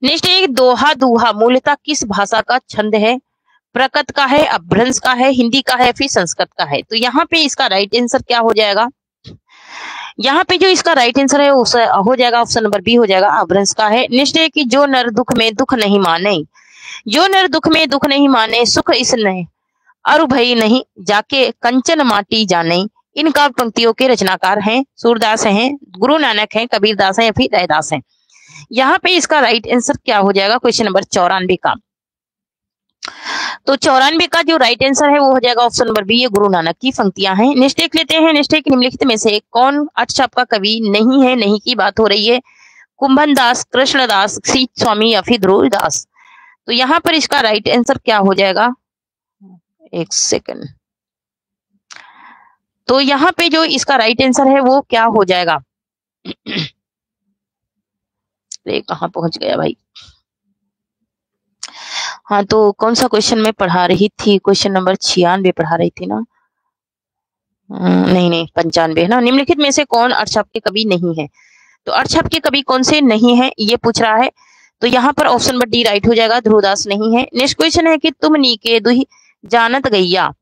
नेक्स्ट है, दोहा दोहा मूलतः किस भाषा का छंद है? प्रकृत का है, अपभ्रंश का है, हिंदी का है, फिर संस्कृत का है? तो यहाँ पे इसका राइट आंसर क्या हो जाएगा? यहाँ पे जो इसका राइट आंसर है उस हो जाएगा ऑप्शन नंबर बी हो जाएगा, अपभ्रंश का है। नेक्स्ट है कि जो नर दुख में दुख नहीं माने, जो नर दुख में दुख नहीं माने, सुख इसने अरु भई नहीं, जाके कंचन माटी जाने। इन काव्य पंक्तियों के रचनाकार हैं सूरदास हैं, गुरु नानक हैं, कबीरदास हैं या फिर रैदास हैं? यहाँ पे इसका राइट आंसर क्या हो जाएगा? क्वेश्चन नंबर 94 का। तो 94 का जो राइट आंसर है वो हो जाएगा ऑप्शन नंबर बी, ये गुरु नानक की पंक्तियां हैं। नेक्स्ट देख लेते हैं, नेक्स्ट है कि निम्नलिखित में से कौन अष्टछाप का कवि नहीं है? नहीं की बात हो रही है, कुंभन दास, कृष्णदास, सीत स्वामी या फिर ध्रुव दास? तो यहाँ पर इसका राइट आंसर क्या हो जाएगा? एक सेकंड। तो यहाँ पे जो इसका राइट आंसर है वो क्या हो जाएगा? कहाँ पहुंच गया भाई? हाँ, तो कौन सा क्वेश्चन मैं पढ़ा रही थी? क्वेश्चन नंबर 96 पढ़ा रही थी ना? नहीं 95 है ना। निम्नलिखित में से कौन अष्टछाप के कवि नहीं है? तो अष्टछाप के कवि कौन से नहीं है ये पूछ रहा है। तो यहाँ पर ऑप्शन नंबर डी राइट हो जाएगा, ध्रुवदास नहीं है। नेक्स्ट क्वेश्चन है कि तुम नीके दुहि जानत गैया,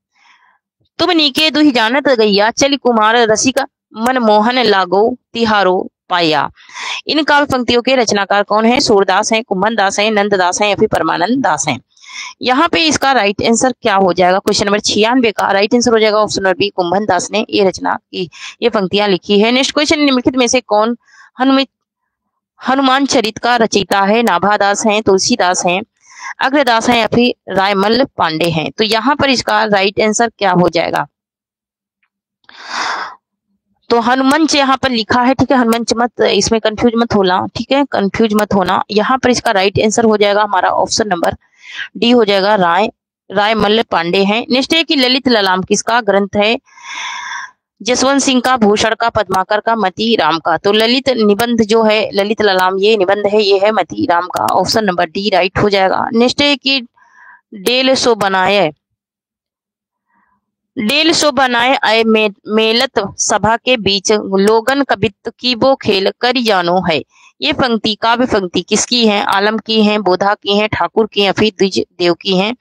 तुम नीके दुहि जानत गैया, चल कुमार रसिक मनमोहन लागो तिहारो पाया। इन काव्य पंक्तियों के रचनाकार कौन है? सूरदास हैं, कुंभन दास हैं, नंददास हैं या फिर परमानंद दास हैं? यहाँ पे इसका राइट आंसर क्या हो जाएगा? क्वेश्चन नंबर 96 का राइट आंसर हो जाएगा ऑप्शन नंबर बी, कुंभन दास ने ये रचना की, ये पंक्तियां लिखी है। नेक्स्ट क्वेश्चन, निम्नलिखित में से कौन हनुमान चरित का रचयिता है? नाभादास हैं, तुलसीदास हैं, अग्रदास हैं या फिर रायमल पांडे हैं? तो यहाँ पर इसका राइट आंसर क्या हो जाएगा? तो हनुमंच यहाँ पर लिखा है, ठीक है, हनुमंच मत, इसमें कंफ्यूज मत होना, ठीक है, कंफ्यूज मत होना। यहाँ पर इसका राइट आंसर हो जाएगा हमारा ऑप्शन नंबर डी हो जाएगा, रायमल पांडे हैं। नेक्स्ट है कि ललित ललाम किसका ग्रंथ है? जसवंत सिंह का, भूषण का, पद्माकर का, मती राम का। तो ललित निबंध जो है, ललित ललाम ये निबंध है, ये है मती राम का। ऑप्शन नंबर डी राइट हो जाएगा। नेक्स्ट है कि डेल सो बनाए आए मेलत सभा के बीच लोगन कबित की वो खेल कर जानो है। ये पंक्ति, काव्य पंक्ति किसकी है? आलम की है, बोधा की है, ठाकुर की है, फिर द्विज देव की है।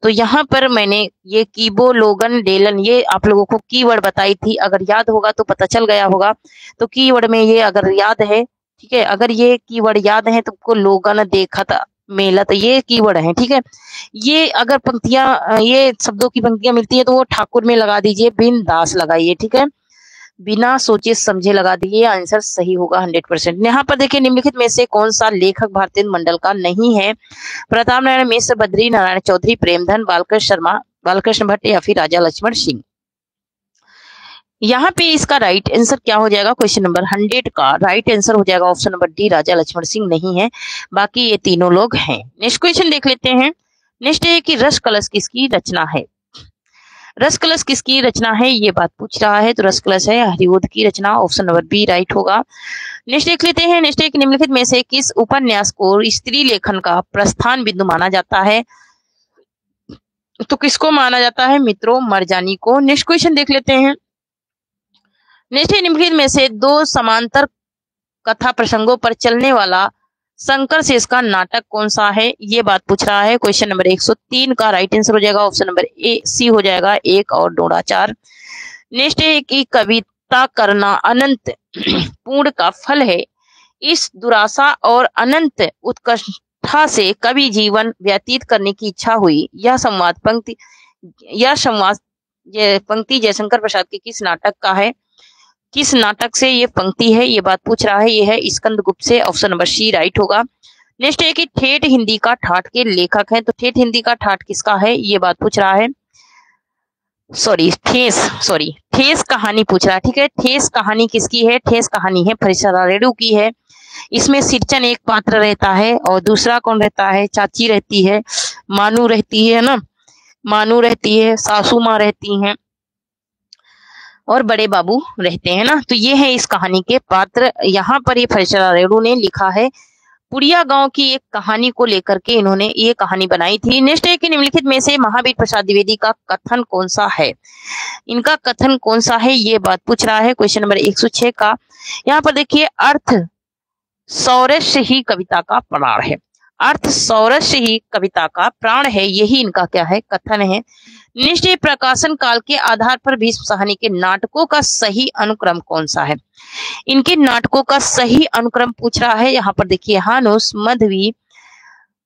तो यहाँ पर मैंने ये कीबो, लोगन, डेलन ये आप लोगों को कीवर्ड बताई थी, अगर याद होगा तो पता चल गया होगा। तो कीवर्ड में ये अगर याद है, ठीक है, अगर ये कीवर्ड याद है तुमको, लोगन, देखत, मेलत ये कीवर्ड है, ठीक है। ये अगर पंक्तियां, ये शब्दों की पंक्तियां मिलती है तो वो ठाकुर में लगा दीजिए, बिन दास लगाइए, ठीक है, बिना सोचे समझे लगा दिए, आंसर सही होगा 100%। यहाँ पर देखिए, निम्नलिखित में से कौन सा लेखक भारतेंदु मंडल का नहीं है? प्रताप नारायण मिश्र, बद्री नारायण चौधरी, प्रेमधन, बालकृष्ण शर्मा, बालकृष्ण भट्ट या फिर राजा लक्ष्मण सिंह। यहाँ पे इसका राइट आंसर क्या हो जाएगा? क्वेश्चन नंबर 100 का राइट आंसर हो जाएगा ऑप्शन नंबर डी, राजा लक्ष्मण सिंह नहीं है, बाकी ये तीनों लोग हैं। नेक्स्ट क्वेश्चन देख लेते हैं। नेक्स्ट है कि रस कलश किसकी रचना है? रस कलश किसकी रचना है ये बात पूछ रहा है, तो रस कलश है हरिओद की रचना, ऑप्शन नंबर बी राइट होगा। नेक्स्ट देख लेते हैं। नेक्स्ट है कि निम्नलिखित में से किस उपन्यास को स्त्री लेखन का प्रस्थान बिंदु माना जाता है? तो किसको माना जाता है मित्रों? मरजानी को। नेक्स्ट क्वेश्चन देख लेते हैं। नेक्स्ट है निम्नलिखित में से दो समांतर कथा प्रसंगों पर चलने वाला शंकर शेष का नाटक कौन सा है? ये बात पूछ रहा है। क्वेश्चन नंबर 103 का राइट आंसर हो जाएगा ऑप्शन नंबर ए सी हो जाएगा, 1 और डोड़ा 4। नेक्स्ट है कि कविता करना अनंत पूर्ण का फल है, इस दुराशा और अनंत उत्कंठा से कवि जीवन व्यतीत करने की इच्छा हुई। यह संवाद पंक्ति जयशंकर प्रसाद के किस नाटक का है? किस नाटक से ये पंक्ति है ये बात पूछ रहा है। ये है स्कंदगुप्त से, ऑप्शन नंबर सी राइट होगा। नेक्स्ट है कि ठेठ हिंदी का ठाठ के लेखक हैं, तो ठेठ हिंदी का ठाठ किसका है ये बात पूछ रहा है। ठेस कहानी पूछ रहा है, ठीक है। ठेस कहानी किसकी है? ठेस कहानी है फरिश्ता रेडू की है। इसमें सिरचन एक पात्र रहता है और दूसरा कौन रहता है? चाची रहती है, मानू रहती है ना, मानू रहती है, सासू माँ रहती हैं और बड़े बाबू रहते हैं ना। तो ये है इस कहानी के पात्र। यहाँ पर ये फरिश्ता रेडू ने लिखा है। पुड़िया गांव की एक कहानी को लेकर के इन्होंने ये कहानी बनाई थी। नेक्स्ट है कि निम्नलिखित में से महावीर प्रसाद द्विवेदी का कथन कौन सा है? इनका कथन कौन सा है ये बात पूछ रहा है। क्वेश्चन नंबर 106 का। यहाँ पर देखिए, अर्थ सौरस्य ही कविता का प्राण है। अर्थ सौरस्य ही कविता का प्राण है, यही इनका क्या है? कथन है। निश्चय प्रकाशन काल के आधार पर भीष्म साहनी के नाटकों का सही अनुक्रम कौन सा है? इनके नाटकों का सही अनुक्रम पूछ रहा है। यहाँ पर देखिए, हानुस, मध्वी,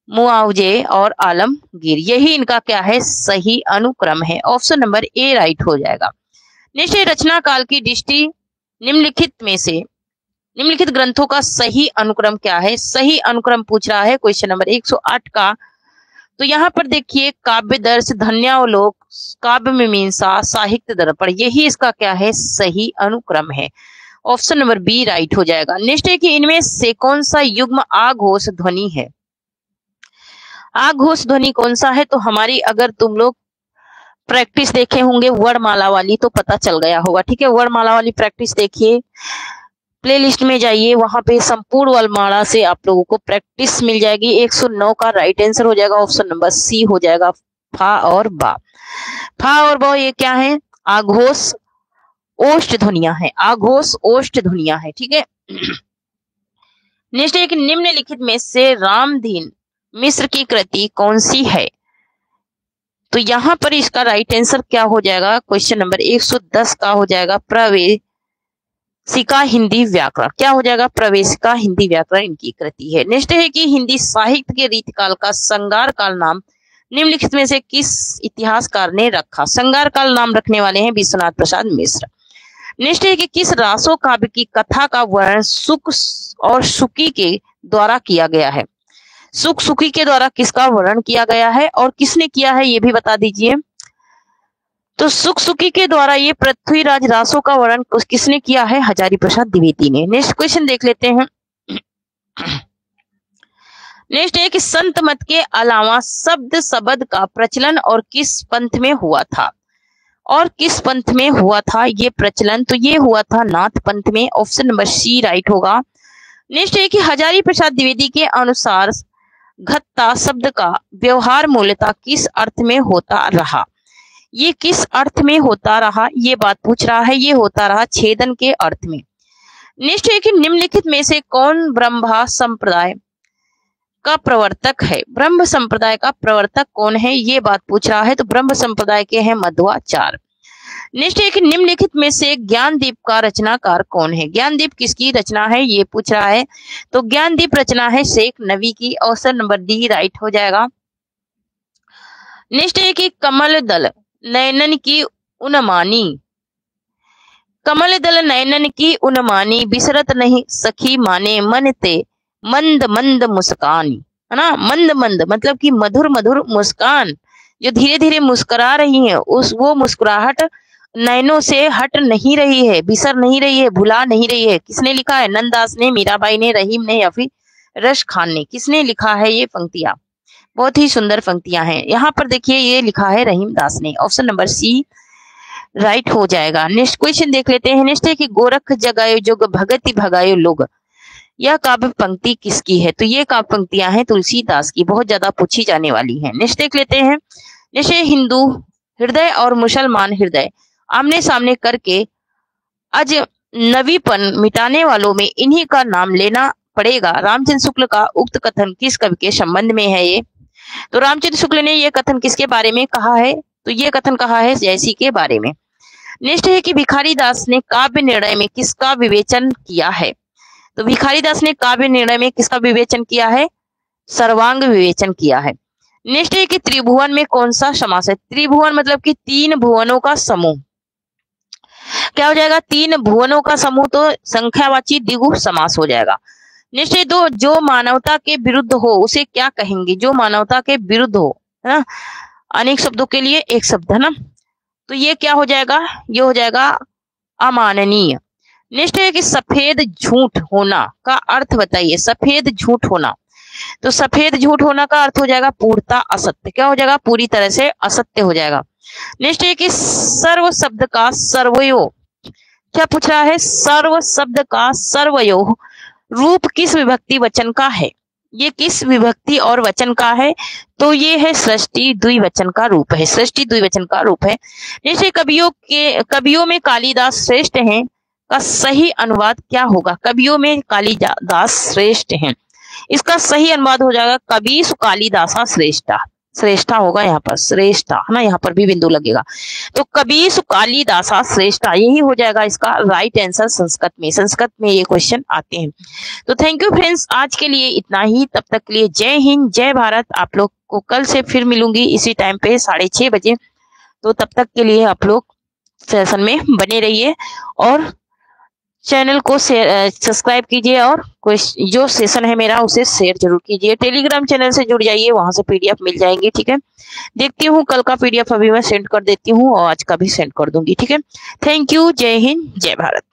मुआवजे और आलमगीर, यही इनका क्या है? सही अनुक्रम है, ऑप्शन नंबर ए राइट हो जाएगा। निश्चय रचना काल की दृष्टि निम्नलिखित में से निम्नलिखित ग्रंथों का सही अनुक्रम क्या है? सही अनुक्रम पूछ रहा है क्वेश्चन नंबर 108 का। तो यहाँ पर देखिए, काव्य दर्श, धन्यावलोक, काव्य मीमांसा, साहित्य दर्पण, यही इसका क्या है? सही अनुक्रम है, ऑप्शन नंबर बी राइट हो जाएगा। नेक्स्ट है कि इनमें से कौन सा युग्म आघोष ध्वनि है? आघोष ध्वनि कौन सा है? तो हमारी अगर तुम लोग प्रैक्टिस देखे होंगे वर्णमाला वाली तो पता चल गया होगा, ठीक है। वर्णमाला वाली प्रैक्टिस देखिए, प्लेलिस्ट में जाइए, वहां पे संपूर्ण वर्णमाला से आप लोगों को प्रैक्टिस मिल जाएगी। 109 का राइट आंसर हो जाएगा, ऑप्शन नंबर सी हो जाएगा, फा और बा। फा और बा ये क्या है? आघोष ओष्ठ ध्वनियां है, आघोष ओष्ठ ध्वनियां है, ठीक है। नेक्स्ट है कि निम्नलिखित में से रामधीन मिश्र की कृति कौन सी है? तो यहाँ पर इसका राइट आंसर क्या हो जाएगा? क्वेश्चन नंबर 110 का हो जाएगा, प्रवेशिका हिंदी व्याकरण। क्या हो जाएगा? प्रवेशिका हिंदी व्याकरण इनकी कृति है। नेक्स्ट है कि हिंदी साहित्य के रीतिकाल का संगार काल नाम निम्नलिखित में से किस इतिहासकार ने रखा? संगार काल नाम रखने वाले हैं विश्वनाथ प्रसाद मिश्र। नेक्स्ट है कि किस रासो काव्य की कथा का वर्णन सुख और सुकी के द्वारा किया गया है? सुख सुकी के द्वारा किसका वर्णन किया गया है और किसने किया है ये भी बता दीजिए। तो सुख सुकी के द्वारा ये पृथ्वीराज रासो का वर्णन किसने किया है? हजारी प्रसाद द्विवेदी ने। नेक्स्ट क्वेश्चन देख लेते हैं। नेक्स्ट है कि संत मत के अलावा शब्द शब्द का प्रचलन और किस पंथ में हुआ था? और किस पंथ में हुआ था ये प्रचलन? तो ये हुआ था नाथ पंथ में। ऑप्शन नंबर सी राइट होगा। नेक्स्ट है कि हजारी प्रसाद द्विवेदी के अनुसार घत्ता शब्द का व्यवहार मूलतः किस अर्थ में होता रहा? ये किस अर्थ में होता रहा ये बात पूछ रहा है। ये होता रहा छेदन के अर्थ में। नेक्स्ट है कि निम्नलिखित में से कौन ब्रह्म संप्रदाय का प्रवर्तक है? ब्रह्म संप्रदाय का प्रवर्तक कौन है ये बात पूछ रहा है। तो ब्रह्म संप्रदाय के हैं मध्वाचार्य। नेक्स्ट है कि निम्नलिखित में से ज्ञानदीप का रचनाकार कौन है? ज्ञानदीप किसकी रचना है ये पूछ रहा है। तो ज्ञानदीप रचना है शेख नबी की। ऑप्शन नंबर डी राइट हो जाएगा। नेक्स्ट है कि कमल दल नयनन की उन्मानी, कमल दल नयनन की उन्मानी, बिसरत नहीं सखी माने मन ते मंद मंद मुस्कानी, है ना। मंद मंद मतलब कि मधुर मधुर मुस्कान, जो धीरे धीरे मुस्कुरा रही है, उस वो मुस्कुराहट नैनों से हट नहीं रही है, बिसर नहीं रही है, भुला नहीं रही है। किसने लिखा है? नंददास ने, मीराबाई ने, रहीम ने या फिर रश खान ने? किसने लिखा है ये पंक्तियां? बहुत ही सुंदर पंक्तियां हैं। यहाँ पर देखिए ये लिखा है रहीम दास ने। ऑप्शन नंबर सी राइट हो जाएगा। नेक्स्ट क्वेश्चन देख लेते हैं। नेक्स्ट है कि गोरख जगायो जोग भगति भगायो लोग, यह काव्य पंक्ति किसकी है? तो ये काव्य पंक्तियां हैं तुलसीदास की, बहुत ज्यादा पूछी जाने वाली हैं। नेक्स्ट देख लेते हैं। नेक्स्ट हिंदू हृदय और मुसलमान हृदय आमने सामने करके अजनबीपन मिटाने वालों में इन्हीं का नाम लेना पड़ेगा। रामचंद्र शुक्ल का उक्त कथन किस कवि के संबंध में है? ये तो रामचंद्र शुक्ल ने ये कथन किसके बारे में कहा है? तो ये कथन कहा है जयसी के बारे में। नेक्स्ट है कि भिखारी दास ने काव्य निर्णय में किसका विवेचन किया है? तो भिखारी दास ने काव्य निर्णय में किसका विवेचन किया है? सर्वांग विवेचन किया है। नेक्स्ट है कि त्रिभुवन में कौन सा समास है? त्रिभुवन मतलब कि तीन भुवनों का समूह। क्या हो जाएगा? तीन भुवनों का समूह, तो संख्यावाची द्विगु समास हो जाएगा। नेक्स्ट है दो, जो मानवता के विरुद्ध हो उसे क्या कहेंगे? जो मानवता के विरुद्ध हो, है ना, अनेक शब्दों के लिए एक शब्द, है ना, तो ये क्या हो जाएगा? ये हो जाएगा अमाननीय। नेक्स्ट है कि सफेद झूठ होना का अर्थ बताइए। सफेद झूठ होना, तो सफेद झूठ होना का अर्थ हो जाएगा पूर्णतः असत्य। क्या हो जाएगा? पूरी तरह से असत्य हो जाएगा। नेक्स्ट है कि सर्व शब्द का सर्वयो, क्या पूछ रहा है? सर्व शब्द का सर्वयो रूप किस विभक्ति वचन का है? ये किस विभक्ति और वचन का है? तो ये है सृष्टि द्विवचन का रूप है। सृष्टि द्विवचन का रूप है। जैसे कवियों में कालिदास श्रेष्ठ हैं का सही अनुवाद क्या होगा? कवियों में कालिदास श्रेष्ठ हैं, इसका सही अनुवाद हो जाएगा कविसु कालिदासा श्रेष्ठा। श्रेष्ठा होगा यहाँ पर, श्रेष्ठा, है ना, यहाँ पर भी बिंदु लगेगा। तो कविसु कालिदासा श्रेष्ठा यही हो जाएगा इसका राइट आंसर संस्कृत में। संस्कृत में ये क्वेश्चन आते हैं। तो थैंक यू फ्रेंड्स, आज के लिए इतना ही। तब तक के लिए जय हिंद, जय भारत। आप लोग को कल से फिर मिलूंगी इसी टाइम पे 6:30 बजे। तो तब तक के लिए आप लोग सेशन में बने रहिए और चैनल को सब्सक्राइब कीजिए और कोई जो सेशन है मेरा उसे शेयर जरूर कीजिए। टेलीग्राम चैनल से जुड़ जाइए, वहां से पीडीएफ मिल जाएंगी। ठीक है, देखती हूँ कल का पीडीएफ अभी मैं सेंड कर देती हूँ और आज का भी सेंड कर दूंगी। ठीक है, थैंक यू, जय हिंद, जय भारत।